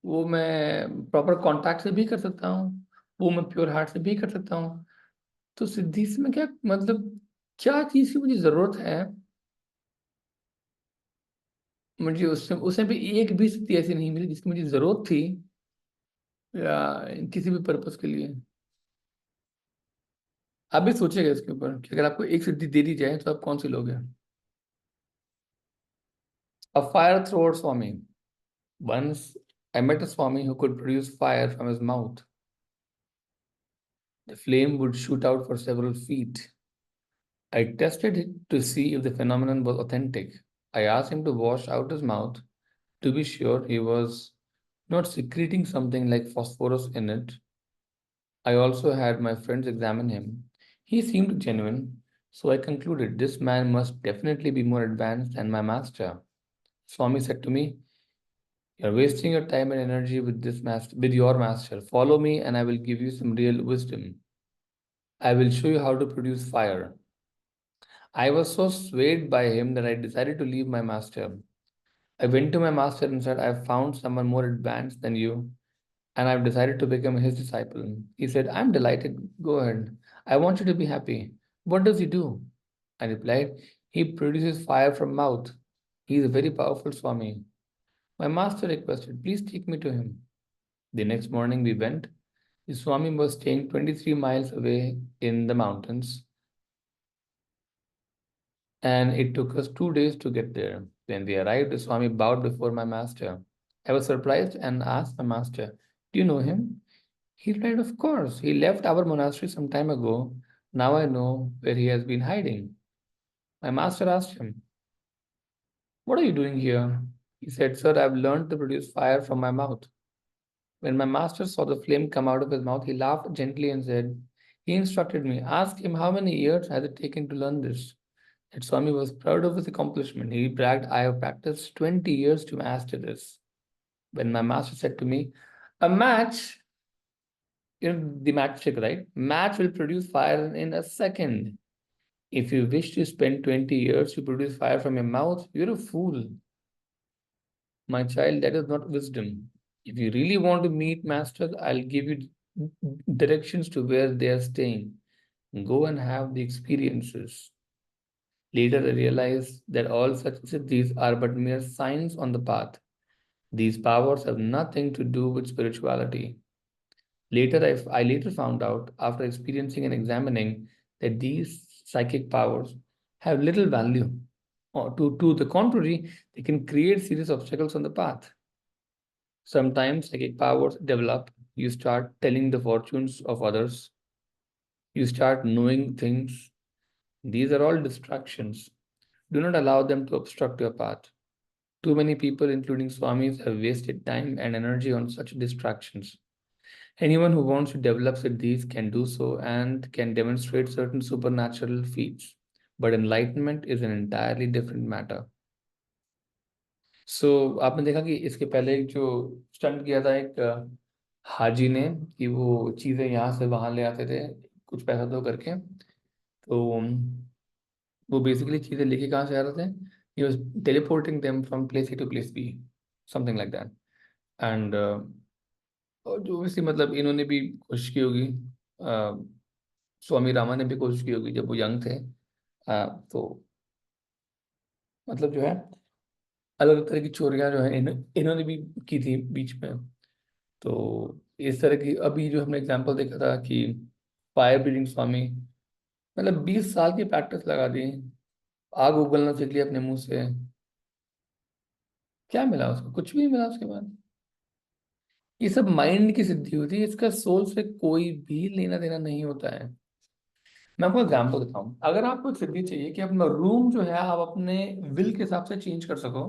वो मैं प्रॉपर कॉन्टैक्ट से भी कर सकता हूँ। वो मैं प्योर हार्ट से भी कर सकता हूँ। तो सिद्धि से मैं क्या मतलब, क्या चीज़ की मुझे ज़रूरत है? मुझे उसमें भी एक भी स्थिति ऐसी नहीं मिली जिसकी मुझे ज़रूरत थी या किसी भी पर्पस के लिए। आप भी सोचिएगा इसके ऊपर कि अगर आपको एक सिद्धि दे दी जाए तो आप कौन सी लोगे? A fire thrower Swami. Once I met a Swami who could produce fire from his mouth. The flame would shoot out for several feet. I tested it to see if the phenomenon was authentic. I asked him to wash out his mouth to be sure he was not secreting something like phosphorus in it. I also had my friends examine him. He seemed genuine, so I concluded this man must definitely be more advanced than my master. Swami said to me, "You're wasting your time and energy with this master, with your master. Follow me, and I will give you some real wisdom. I will show you how to produce fire." I was so swayed by him that I decided to leave my master. I went to my master and said, "I've found someone more advanced than you, and I've decided to become his disciple." He said, "I'm delighted. Go ahead. I want you to be happy." "What does he do?" I replied, "He produces fire from mouth. He is a very powerful Swami." My master requested, "Please take me to him." The next morning we went. The Swami was staying 23 miles away in the mountains, and it took us 2 days to get there. When we arrived, the Swami bowed before my master. I was surprised and asked my master, "Do you know him?" He replied, "Of course. He left our monastery some time ago. Now I know where he has been hiding." My master asked him, "What are you doing here?" He said, "Sir, I've learned to produce fire from my mouth." When my master saw the flame come out of his mouth, he laughed gently and said, "He instructed me. Ask him how many years has it taken to learn this." That Swami was proud of his accomplishment. He bragged, "I have practiced 20 years to master this." When my master said to me, "A match, the matchstick, right? Match will produce fire in a second. If you wish to spend 20 years to produce fire from your mouth, you're a fool. My child, that is not wisdom. If you really want to meet masters, I'll give you directions to where they are staying. Go and have the experiences." Later, I realized that all such siddhis are but mere signs on the path. These powers have nothing to do with spirituality. I later found out, after experiencing and examining, that these psychic powers have little value. Or to the contrary, they can create serious obstacles on the path. Sometimes psychic powers develop. You start telling the fortunes of others. You start knowing things. These are all distractions. Do not allow them to obstruct your path. Too many people, including Swamis, have wasted time and energy on such distractions. Anyone who wants to develop siddhis can do so and can demonstrate certain supernatural feats. But enlightenment is an entirely different matter. आपने देखा कि इसके पहले एक जो stunt किया था एक हाजी ने, कि वो चीज़ें यहाँ से वहाँ ले आते थे कुछ पैसा दो करके। तो वो बेसिकली चीज़ें लेके कहाँ से आ रहे थे? He was teleporting them from place A to place B, something like that. And और जो वैसे मतलब इन्होंने भी कोशिश की होगी, स्वामी रामा ने भी कोशिश की होगी जब वो यंग थे। तो मतलब जो है अलग तरह की चोरियां जो है इन्होंने भी की थी बीच में। तो इस तरह की अभी जो हमने एग्जांपल देखा था कि फायर ब्रीडिंग स्वामी, मतलब 20 साल की प्रैक्टिस लगा दी, आग उगलना सीख लिया अपने मुंह से। क्या मिला उसको? कुछ भी नहीं मिला उसके बाद। ये सब माइंड की सिद्धि होती है, इसका सोल से कोई भी लेना देना नहीं होता है। मैं आपको एग्जाम्पल देता हूँ। अगर आपको सिद्धि चाहिए कि अपना रूम जो है आप अपने विल के हिसाब से चेंज कर सको,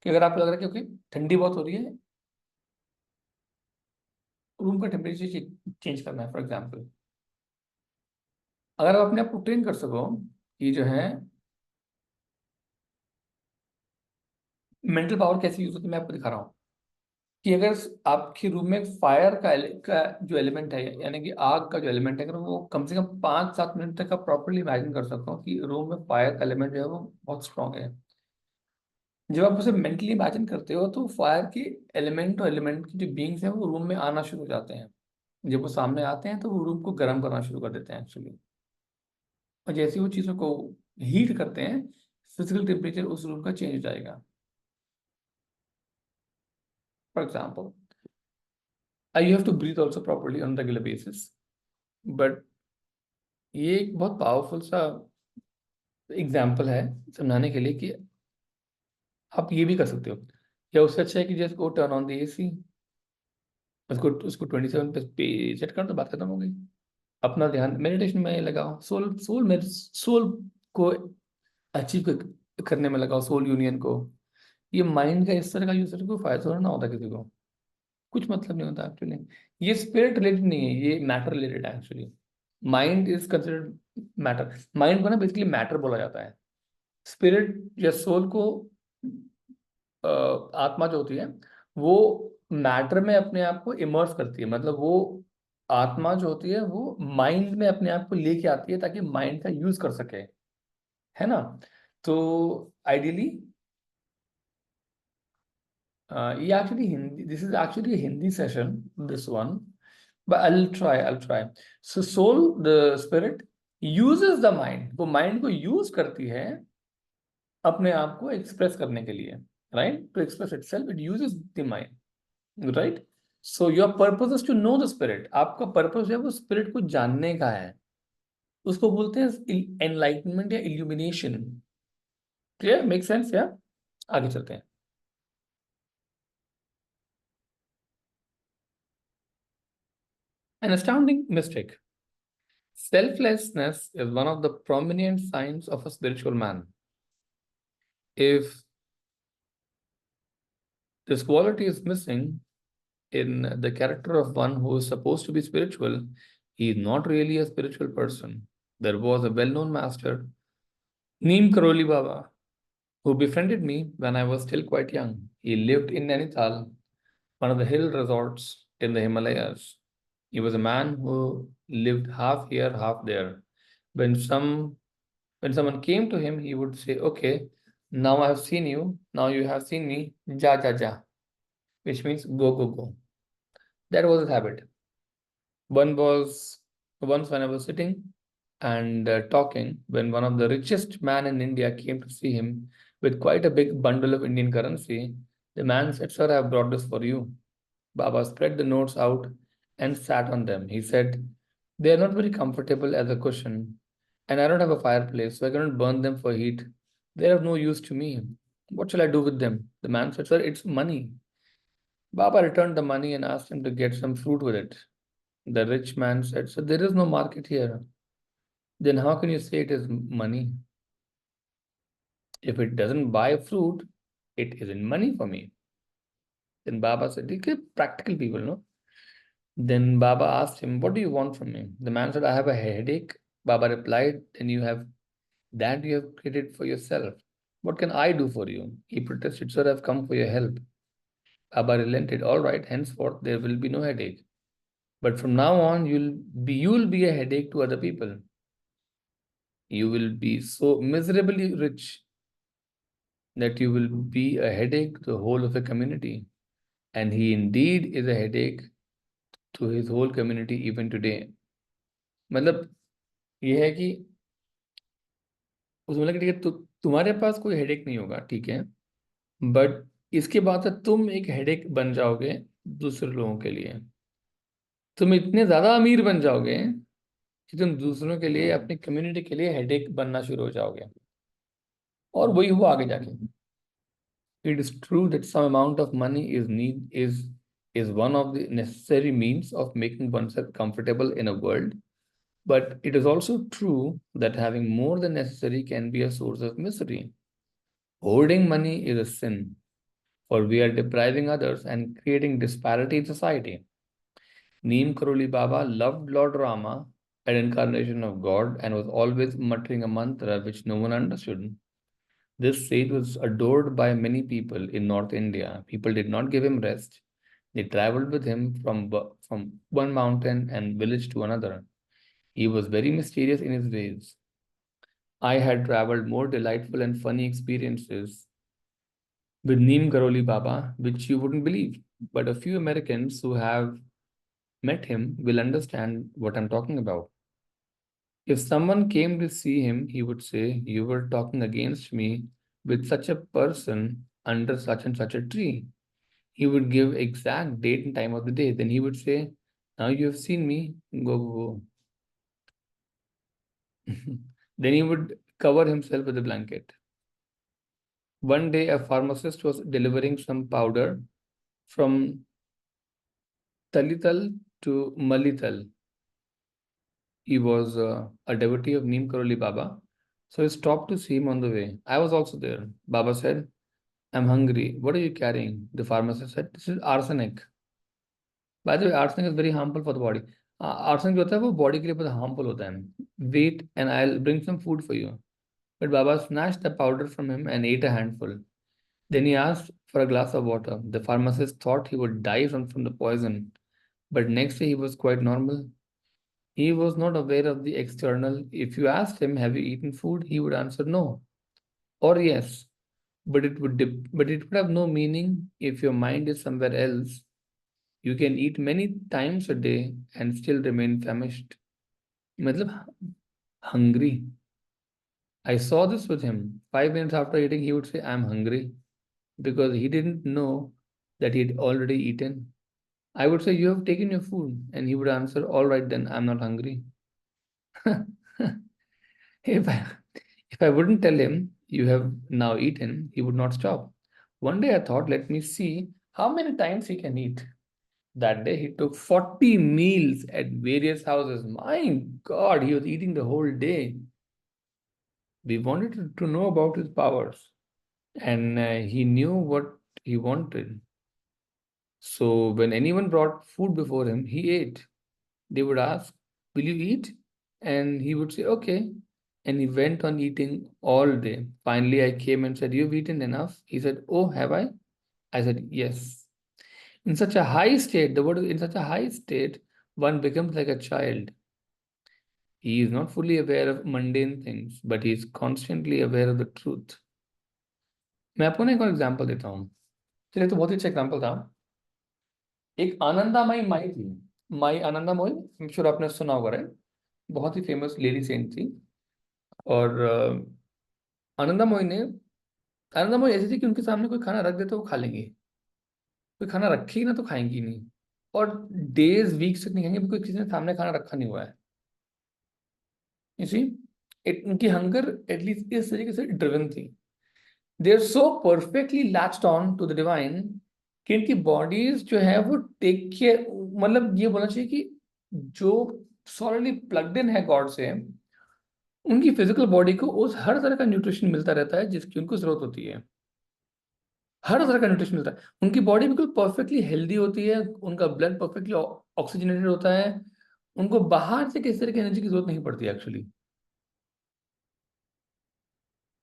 कि अगर आपको लग रहा है कि ओके ठंडी बहुत हो रही है, रूम का टेम्परेचर चेंज करना है फॉर एग्जाम्पल, अगर आप अपने आप को ट्रेन कर सको कि जो है मेंटल पावर कैसे यूज होती है, मैं आपको दिखा रहा हूँ। कि अगर आपके रूम में फायर का जो एलिमेंट है, यानी कि आग का जो एलिमेंट है, अगर वो कम से कम 5-7 मिनट तक आप प्रॉपरली इमेजिन कर सकते हो कि रूम में फायर का एलिमेंट जो है वो बहुत स्ट्रांग है। जब आप उसे मेंटली इमेजिन करते हो तो फायर के एलिमेंट और एलिमेंट की जो बीइंग्स हैं वो रूम में आना शुरू हो जाते हैं। जब वो सामने आते हैं तो वो रूम को गर्म करना शुरू कर देते हैं एक्चुअली। और जैसे वो चीज़ों को हीट करते हैं, फिजिकल टेम्परेचर उस रूम का चेंज हो जाएगा। For example, I have to breathe also properly on regular basis. But ये एक बहुत पावरफुल सा एग्जाम्पल है समझाने के लिए कि आप ये भी कर सकते हो। या उससे अच्छा है कि जैसे को टर्न ऑन द एसी, उसको उसको 27 पे सेट कर दो, बात खत्म हो गई। अपना ध्यान मेडिटेशन में लगाओ, सोल सोल में सोल को अचीव करने में लगाओ, सोल यूनियन को। ये माइंड का इस तरह का यूज को फायदा थोड़ा ना होता किसी को, कुछ मतलब नहीं होता एक्चुअली। ये स्पिरिट रिलेटेड नहीं है, ये मैटर रिलेटेड है actually. Mind is considered matter. Mind को ना बेसिकली मैटर बोला जाता है। स्पिरिट या सोल को आत्मा जो होती है वो मैटर में अपने आप को इमर्स करती है। मतलब वो आत्मा जो होती है वो माइंड में अपने आप को लेके आती है ताकि माइंड का यूज कर सके, है ना? तो आइडियली ये actually Hindi, this is actually Hindi session, this one, but I'll try. So soul, the spirit uses the mind, वो माइंड को यूज करती है अपने आप को एक्सप्रेस करने के लिए, right? To express itself it uses the mind, right? So your purpose is to know the spirit. आपका purpose है वो spirit को जानने का है. उसको बोलते हैं enlightenment या illumination. Clear? Make sense? Yeah? आगे चलते हैं. An astounding mistake. Selflessness is one of the prominent signs of a spiritual man. If this quality is missing in the character of one who is supposed to be spiritual, he is not really a spiritual person. There was a well-known master, Nim Karoli Baba, who befriended me when I was still quite young. He lived in Nainital, one of the hill resorts in the Himalayas. He was a man who lived half here, half there. When someone came to him, he would say, "Okay, now I have seen you, now you have seen me, ja ja ja," which means go go go. That was his habit. One was once when I was sitting and talking, when one of the richest man in India came to see him with quite a big bundle of Indian currency, the man said, "Sir, I have brought this for you." Baba spread the notes out and sat on them. He said, "They are not very comfortable as a cushion, and I don't have a fireplace, so I cannot burn them for heat. They are of no use to me. What shall I do with them?" The man said, "Sir, it's money." Baba returned the money and asked him to get some fruit with it. The rich man said, "So there is no market here. Then how can you say it is money? If it doesn't buy fruit, it isn't money for me." Then Baba said, "These are practical people, no?" Then Baba asked him, "What do you want from me?" The man said, "I have a headache." Baba replied, "Then you have that you have created for yourself. What can I do for you?" He protested, "Sir, I've come for your help." Baba relented, "All right, henceforth there will be no headache. But from now on, you'll be a headache to other people. You will be so miserably rich that you will be a headache to the whole of the community." And he indeed is a headache to his whole community even today. मतलब ये है कि उसमें लगा ठीक है, तुम्हारे पास कोई हेडेक नहीं होगा, ठीक है, बट इसके बाद से तुम एक हेडेक बन जाओगे दूसरे लोगों के लिए. तुम इतने ज्यादा अमीर बन जाओगे कि तुम दूसरों के लिए, अपनी कम्युनिटी के लिए हेडेक बनना शुरू हो जाओगे. और वही हुआ आगे जाके. It is true that some amount of money is one of the necessary means of making oneself comfortable in a world, but it is also true that having more than necessary can be a source of misery. Hoarding money is a sin, for we are depriving others and creating disparity in society. Neem Karoli Baba loved Lord Rama, an incarnation of God, and was always muttering a mantra which no one understood. This sage was adored by many people in North India. People did not give him rest. They traveled with him from one mountain and village to another. He was very mysterious in his ways. I had traveled more delightful and funny experiences with Neem Karoli Baba, which you wouldn't believe. But a few Americans who have met him will understand what I'm talking about. If someone came to see him, he would say, "You were talking against me with such a person under such and such a tree." He would give exact date and time of the day. Then he would say, "Now you have seen me, go, go, go." Then he would cover himself with a blanket. One day, a pharmacist was delivering some powder from Talital to Malital. He was a devotee of Nim Karoli Baba. So he stopped to see him on the way. I was also there. Baba said, "I'm hungry. What are you carrying?" The pharmacist said, "This is arsenic." By the way, arsenic is very harmful for the body. Arsenic जो होता है वो body के लिए बहुत harmful होता है. Wait and I'll bring some food for you. But Baba snatched the powder from him and ate a handful. Then he asked for a glass of water. The pharmacist thought he would die from the poison. But next day he was quite normal. He was not aware of the external. If you asked him, "Have you eaten food?" he would answer no or yes. But it would have no meaning if your mind is somewhere else. You can eat many times a day and still remain famished. मतलब hungry. I saw this with him. 5 minutes after eating, he would say, "I'm hungry," because he didn't know that he'd already eaten. I would say, "You have taken your food." And he would answer, "All right, then I'm not hungry." If I, if I wouldn't tell him, "You have now eaten," he would not stop. One day I thought, let me see how many times he can eat. That day he took 40 meals at various houses. My God, he was eating the whole day. We wanted to know about his powers, and he knew what he wanted. So when anyone brought food before him, he ate. They would ask, "Will you eat?" And he would say, "Okay." And he went on eating all day. Finally, I came and said, "You've eaten enough?" He said, "Oh, have I?" I said, "Yes." In such a high state, the word is in such a high state, one becomes like a child. He is not fully aware of mundane things, but he is constantly aware of the truth. मैं आपको ना एक और example देता हूँ. चलिए, तो बहुत ही अच्छा एग्जाम्पल था. एक आनंदामयी माई थी. माई आनंदामयी, आई एम श्योर आपने सुना होगा, राइट? बहुत ही फेमस लेडी सेंट थी. और आनंदामयी ने आनंदामयी ऐसी थी कि उनके सामने कोई खाना रख दे तो वो खा लेंगी. कोई खाना रखेगी ना तो खाएंगी नहीं. और डेज वीक्स तक नहीं खाएंगे, कोई किसी ने सामने खाना रखा नहीं हुआ है. इसी उनकी हंगर एटलीस्ट इस तरीके से ड्रिवन थी. They are so perfectly latched on to the divine कि इनकी बॉडीज जो है वो टेक केयर, मतलब ये बोलना चाहिए कि जो सॉलिडली प्लग्ड इन है गॉड से, उनकी फिजिकल बॉडी को उस हर तरह का न्यूट्रिशन मिलता रहता है जिसकी उनको जरूरत होती है. हर तरह का न्यूट्रिशन मिलता है. उनकी बॉडी बिल्कुल परफेक्टली हेल्दी होती है. उनका ब्लड परफेक्टली ऑक्सीजनेटेड होता है. उनको बाहर से किसी तरह की एनर्जी की जरूरत नहीं पड़ती एक्चुअली.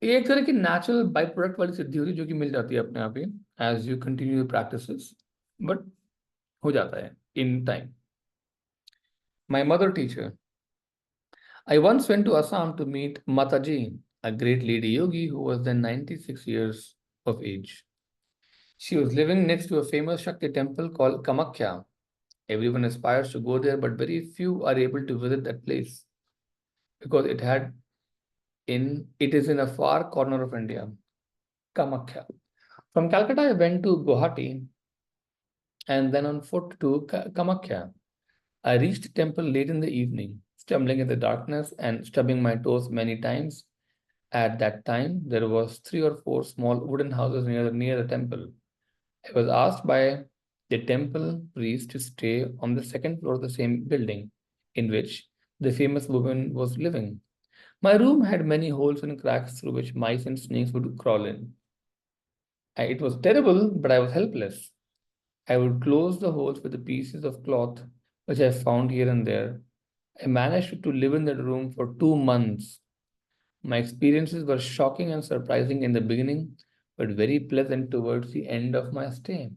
ये एक तरह की नेचुरल बाई प्रोडक्ट वाली सिद्धि होती है जो कि मिल जाती है अपने आप ही as you continue practices. But हो जाता है in time. My mother teacher. I once went to Assam to meet Mataji, a great lady yogi who was then 96 years of age. She was living next to a famous Shakti temple called Kamakhya. Everyone aspires to go there, but very few are able to visit that place because it is in a far corner of India. Kamakhya. From Calcutta, I went to Guwahati and then on foot to Kamakhya. I reached the temple late in the evening, stumbling in the darkness and stubbing my toes many times. At that time, there was 3 or 4 small wooden houses near the temple. I was asked by the temple priest to stay on the second floor of the same building in which the famous woman was living. My room had many holes and cracks through which mice and snakes would crawl in. It was terrible, but I was helpless. I would close the holes with the pieces of cloth which I found here and there. I managed to live in that room for 2 months. My experiences were shocking and surprising in the beginning, but very pleasant towards the end of my stay.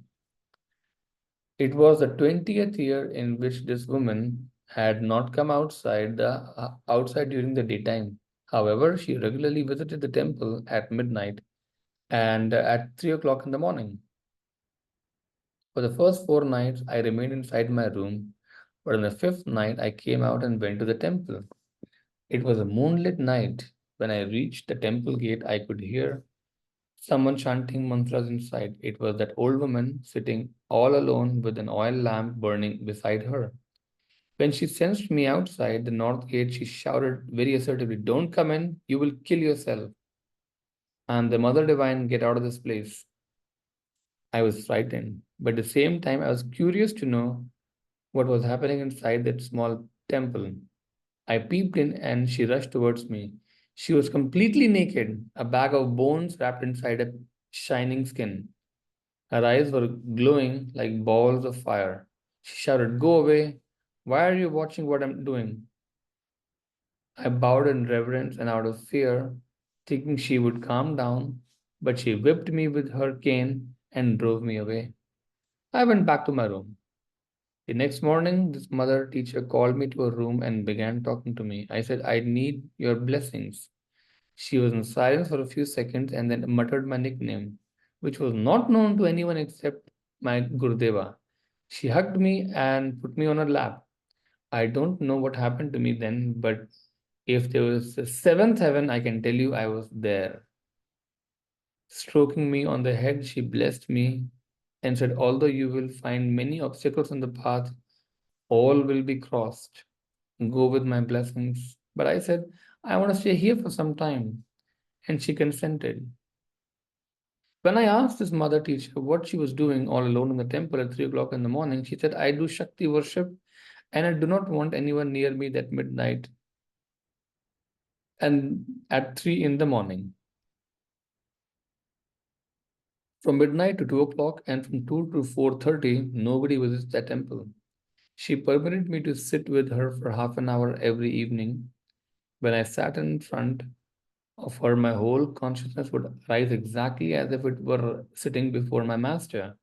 It was the 20th year in which this woman had not come outside during the daytime. However, she regularly visited the temple at midnight and at 3 o'clock in the morning. For the first 4 nights, I remained inside my room, but on the fifth night, I came out and went to the temple. It was a moonlit night. When I reached the temple gate, I could hear someone chanting mantras inside. It was that old woman sitting all alone with an oil lamp burning beside her. When she sensed me outside the north gate, she shouted very assertively, "Don't come in, you will kill yourself. And the Mother Divine, get out of this place." I was frightened, but at the same time, I was curious to know what was happening inside that small temple. I peeped in and she rushed towards me. She was completely naked, a bag of bones wrapped inside a shining skin. Her eyes were glowing like balls of fire. She shouted, "Go away! Why are you watching what I'm doing?" I bowed in reverence and out of fear, thinking she would calm down, but she whipped me with her cane and drove me away. I went back to my room. The next morning, this mother teacher called me to her room and began talking to me. I said, "I need your blessings." She was in silence for a few seconds and then muttered my nickname, which was not known to anyone except my Gurudeva. She hugged me and put me on her lap. I don't know what happened to me then, but if there was a seventh heaven, I can tell you I was there. Stroking me on the head, she blessed me and said, although you will find many obstacles on the path, all will be crossed. Go with my blessings. But I said, I want to stay here for some time. And she consented. When I asked this mother teacher what she was doing all alone in the temple at 3 o'clock in the morning, she said, I do Shakti worship and I do not want anyone near me at midnight and at 3 in the morning. From midnight to 2 o'clock and from 2 to 4:30, nobody visits the temple. She permitted me to sit with her for half an hour every evening. When I sat in front of her, my whole consciousness would rise exactly as if it were sitting before my master.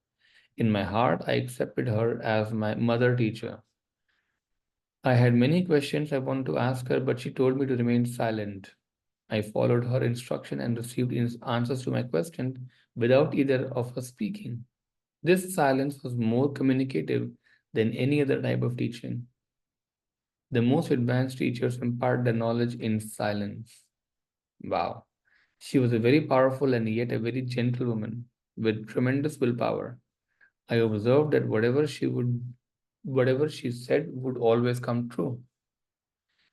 In my heart, I accepted her as my mother teacher. I had many questions I wanted to ask her, but she told me to remain silent. I followed her instruction and received answers to my questions without either of us speaking. This silence was more communicative than any other type of teaching. The most advanced teachers impart their knowledge in silence. Wow. She was a very powerful and yet a very gentle woman with tremendous willpower. I observed that whatever she said would always come true.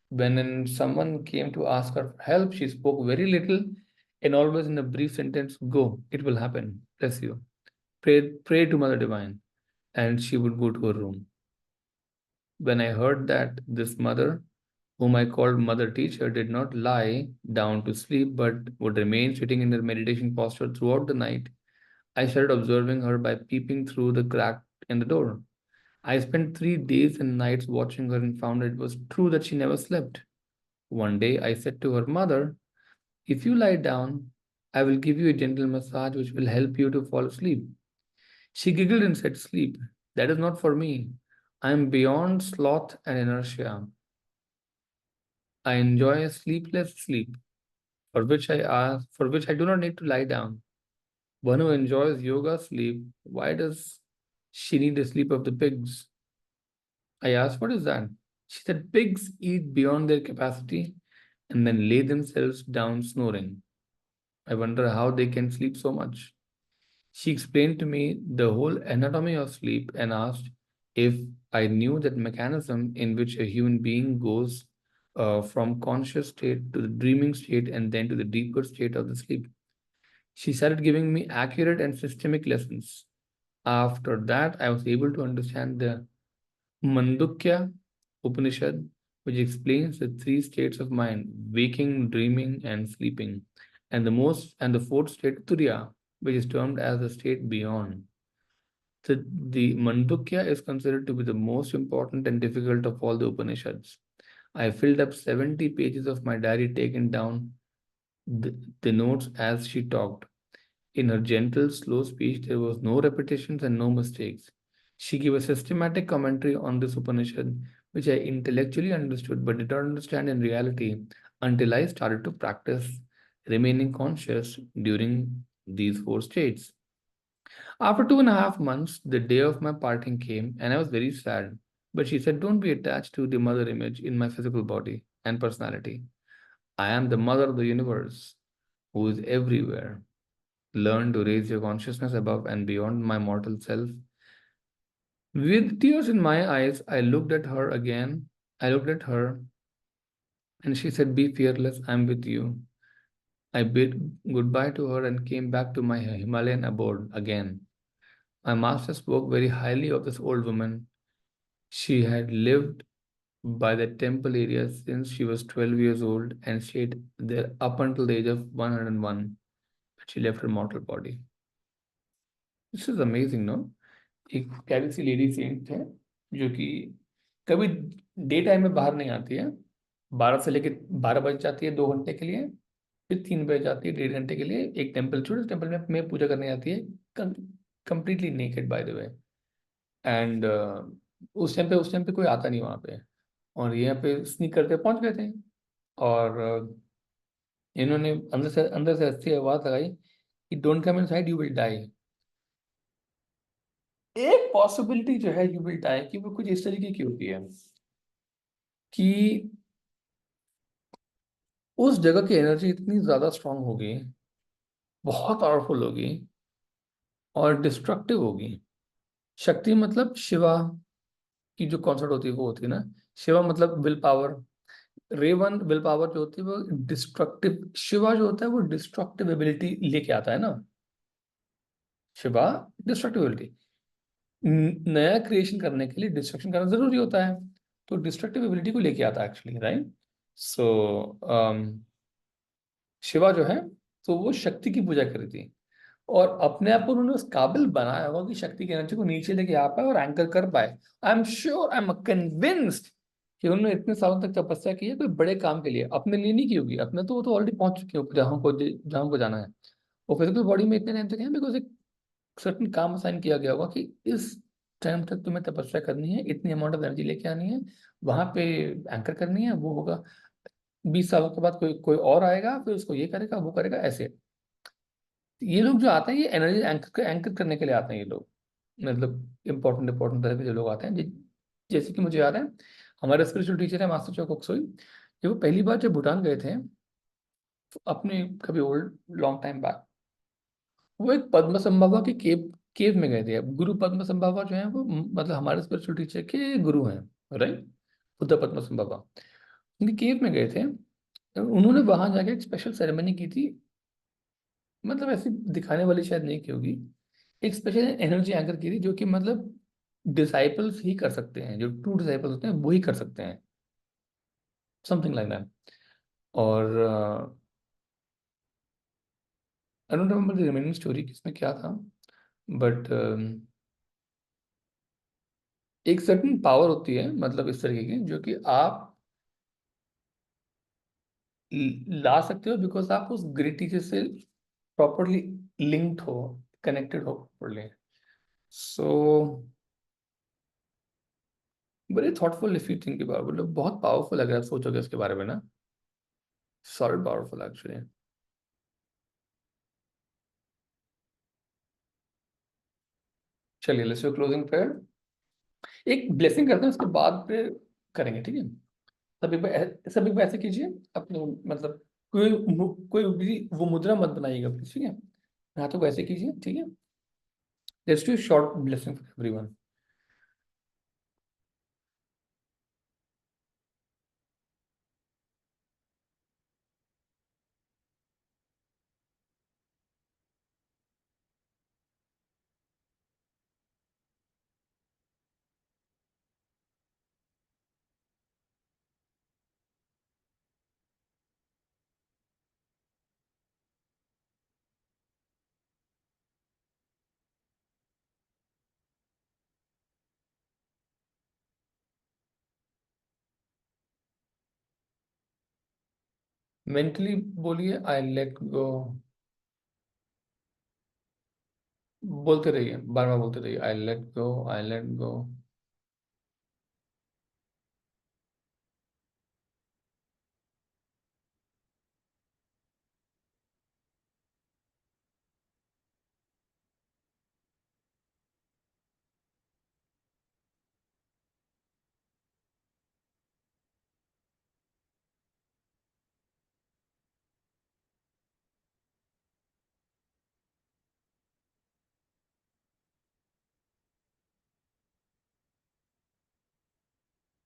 When someone came to ask her for help, she spoke very little and always in a brief sentence, go, it will happen. Bless you. Pray to Mother Divine. And she would go to her room. When I heard that this mother, whom I called mother teacher, did not lie down to sleep but would remain sitting in her meditation posture throughout the night, I started observing her by peeping through the crack in the door. I spent 3 days and nights watching her and found it was true that she never slept. One day I said to her, Mother, if you lie down, I will give you a gentle massage which will help you to fall asleep. She giggled and said, Sleep. That is not for me. I am beyond sloth and inertia. I enjoy a sleepless sleep, for which I do not need to lie down. One who enjoys yoga sleep, why does she need the sleep of the pigs? I asked, what is that? She said, pigs eat beyond their capacity and then lay themselves down snoring. I wonder how they can sleep so much. She explained to me the whole anatomy of sleep and asked if I knew that mechanism in which a human being goes from conscious state to the dreaming state and then to the deeper state of the sleep. She started giving me accurate and systemic lessons. After that, I was able to understand the Mandukya Upanishad, which explains the three states of mind: waking, dreaming, and sleeping, and the fourth state, Turiya, which is termed as the state beyond. The Mandukya is considered to be the most important and difficult of all the Upanishads. I filled up 70 pages of my diary, taken down the notes as she talked. In her gentle, slow speech, there was no repetitions and no mistakes. She gave a systematic commentary on this Upanishad, which I intellectually understood but did not understand in reality until I started to practice remaining conscious during these four states. After 2.5 months, the day of my parting came, and I was very sad. But she said, don't be attached to the mother image in my physical body and personality. I am the mother of the universe who is everywhere. Learn to raise your consciousness above and beyond my mortal self. With tears in my eyes, I looked at her again. I looked at her and she said, be fearless, I'm with you. I bid goodbye to her and came back to my Himalayan abode again. My master spoke very highly of this old woman. She had lived by the temple area since she was 12 years old and stayed there up until the age of 101. But she left her mortal body. This is amazing, no? एक प्यारी सी lady Saint है जो कि कभी day time में बाहर नहीं आती है। 12 से लेकर 12 बजे जाती है 2 घंटे के लिए, फिर 3 बजे जाती है 1.5 घंटे के लिए एक टेम्पल, छोटे टेम्पल में पूजा करने आती है, completely naked by the way. And उस टाइम पे कोई आता नहीं वहाँ पे, और यहाँ पे स्नीक करते पहुंच गए थे। और इन्होंने अंदर से ऐसी आवाज लगाई कि don't come inside you will die. एक पॉसिबिलिटी जो है यू विल डाई की वो कुछ इस तरीके की होती है कि उस जगह की एनर्जी इतनी ज्यादा स्ट्रांग होगी, बहुत पावरफुल होगी और डिस्ट्रक्टिव होगी। शक्ति मतलब शिवा की जो कॉन्सेप्ट होती है वो होती है ना, शिवा मतलब will power. Ravan will power जो होती है वो डिस्ट्रक्टिव, शिवा जो होता है वो डिस्ट्रक्टिव एबिलिटी लेके आता है ना, शिवा डिस्ट्रक्टिव एबिलिटी। नया क्रिएशन करने के लिए डिस्ट्रक्शन करना जरूरी होता है, तो डिस्ट्रक्टिव एबिलिटी को लेके आता है एक्चुअली, राइट। सो शिवा जो है, तो वो शक्ति की पूजा करी थी, और अपने आप को उन्होंने उस काबिल बनाया होगा कि शक्ति की एनर्जी को नीचे लेके आ पाए और एंकर कर पाए। I am sure, I am convinced कि उन्होंने इतने सालों तक तपस्या की है कोई बड़े काम के लिए, अपने लिए नहीं की होगी। अपने तो वो तो ऑलरेडी पहुंच चुके हो जहाँ को जाना है। वो फिजिकल बॉडी में इतने टाइम तक है बिकॉज एक सर्टन काम असाइन किया गया होगा कि इस टाइम तक तुम्हें तपस्या करनी है, इतनी अमाउंट ऑफ एनर्जी लेके आनी है, वहां पे एंकर करनी है। वो होगा 20 सालों के बाद कोई कोई और आएगा, फिर उसको ये करेगा वो करेगा ऐसे। ये लोग जो आते हैं ये एनर्जी एंकर करने के लिए आते हैं ये लोग, मतलब इंपॉर्टेंट इंपॉर्टेंट तरह के जो लोग आते हैं जैसे कि मुझे याद है, हमारे स्पिरिचुअल टीचर है मास्टर चोकसोई, जब वो पहली बार जब भूटान गए थे, तो अपने कभी ओल्ड लॉन्ग टाइम बैक, वो एक पद्म संभवा के केव में गए थे। अब गुरु पद्म संभवा जो है वो मतलब हमारे स्पिरिचुअल टीचर के गुरु हैं, राइट, बुद्ध पद्म संभवा। उनके केव में गए थे, उन्होंने वहां जाके एक स्पेशल सेरेमनी की थी, मतलब ऐसी दिखाने वाली शायद नहीं की होगी। एक स्पेशल एनर्जी एंकर की थी जो कि मतलब डिसाइपल्स ही कर सकते हैं, जो ट्रू डिसाइपल्स होते हैं वो ही कर सकते हैं, समथिंग लाइक दैट। और I don't remember the remaining story किसमें क्या था, बट एक सर्टेन पावर होती है मतलब इस तरीके की जो कि आप ला सकते हो बिकॉज आप उस ग्रेट टीचर से प्रॉपरली लिंक्ड हो, कनेक्टेड हो properly. So very thoughtful if you think about, मतलब बहुत पावरफुल अगर आप सोचोगे इसके बारे में ना, सॉलिड पावरफुल एक्चुअली। चलिए लेट्स डू क्लोजिंग प्रेयर। एक ब्लेसिंग करते हैं उसके बाद फिर करेंगे, ठीक है। सब एक बार ऐसे कीजिए अपने, मतलब कोई भी वो मुद्रा मत बनाइएगा प्लीज, ठीक है। हाथों को ऐसे कीजिए, ठीक है। Let's do short blessing for everyone. Mentally बोलिए आई लेट गो, बोलते रहिए, बार बार बोलते रहिए, I let go, I let go.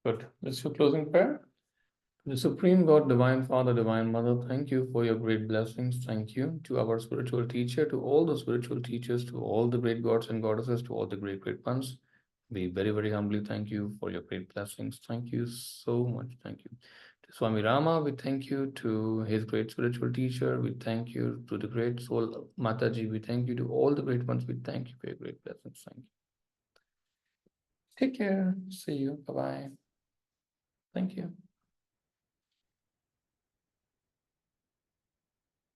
Good. Let's do closing prayer. The Supreme God, Divine Father, Divine Mother, thank you for your great blessings. Thank you to our spiritual teacher, to all the spiritual teachers, to all the great gods and goddesses, to all the great, great ones. We very, very humbly thank you for your great blessings. Thank you so much. Thank you. To Swami Rama, we thank you. To his great spiritual teacher, we thank you. To the great soul Mataji, we thank you. To all the great ones, we thank you for your great blessings. Thank you. Take care. See you. Bye bye. Thank you.